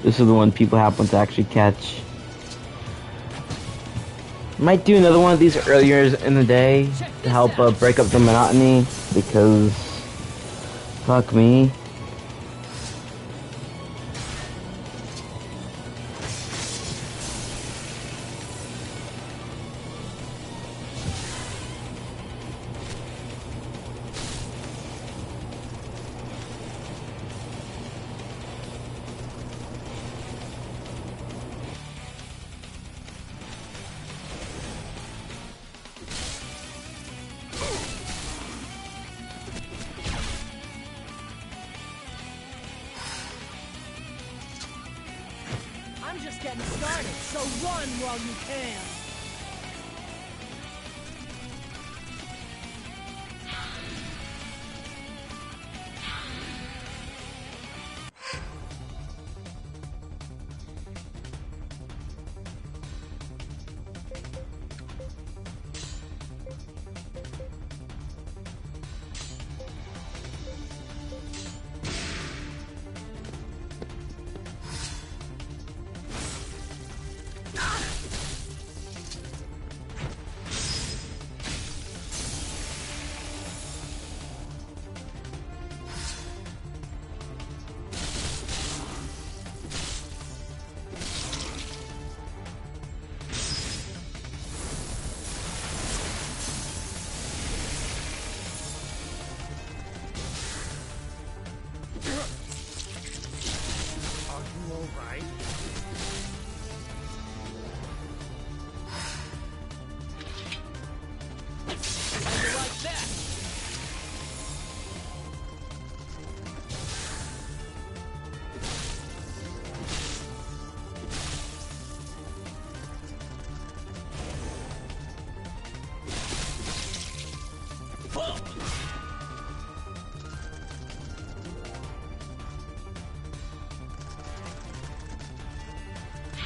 this is the one people happen to actually catch. Might do another one of these earlier in the day to help break up the monotony, because fuck me. I'm just getting started, so run while you can!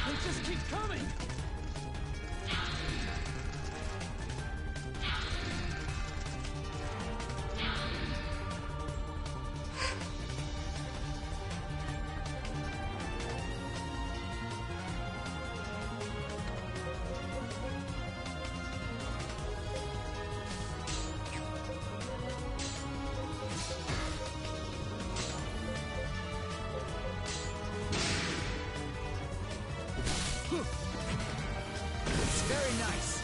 They just keep coming! It's very nice.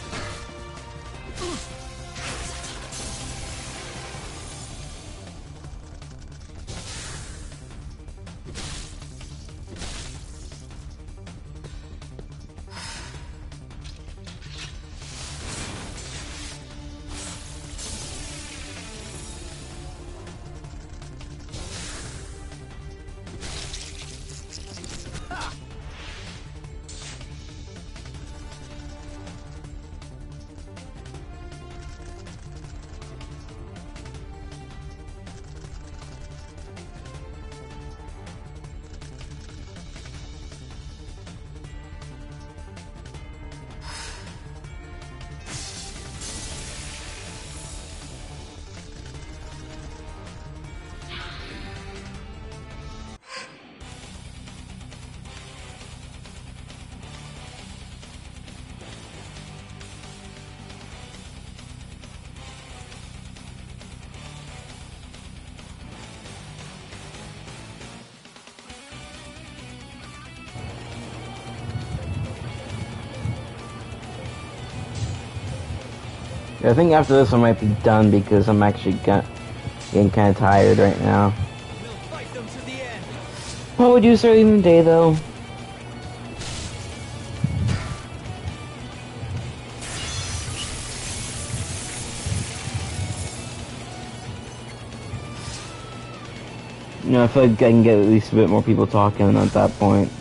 Yeah, I think after this I might be done because I'm actually getting kind of tired right now. We'll fight them to the end. What would you say in the day though? You know, I feel like I can get at least a bit more people talking at that point.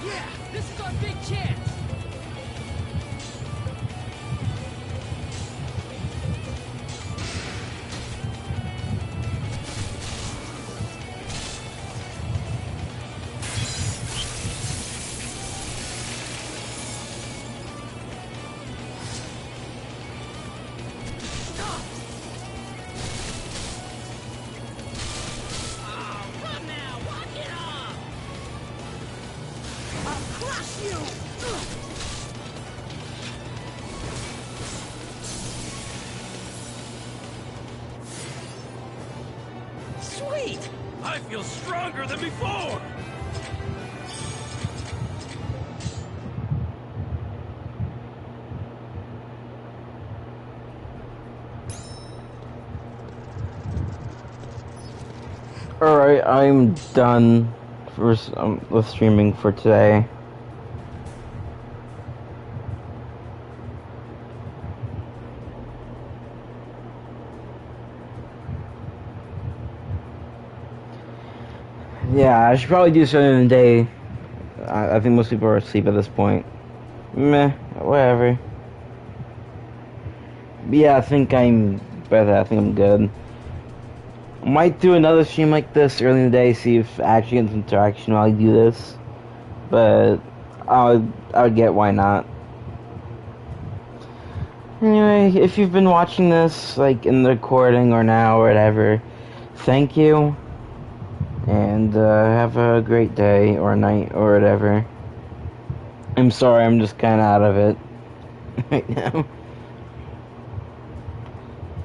Yeah, this is our big chance. Oh, come now, walk it off! I'll crush you. Sweet. I feel stronger than before! Alright, I'm done with streaming for today. Yeah, I should probably do something in the day. I think most people are asleep at this point. Meh, whatever. But yeah, I think I'm better. I think I'm good. Might do another stream like this early in the day, see if I actually get some interaction while I do this. But I would get why not. Anyway, if you've been watching this, like in the recording or now or whatever, thank you. And have a great day or night or whatever. I'm sorry, I'm just kind of out of it right now.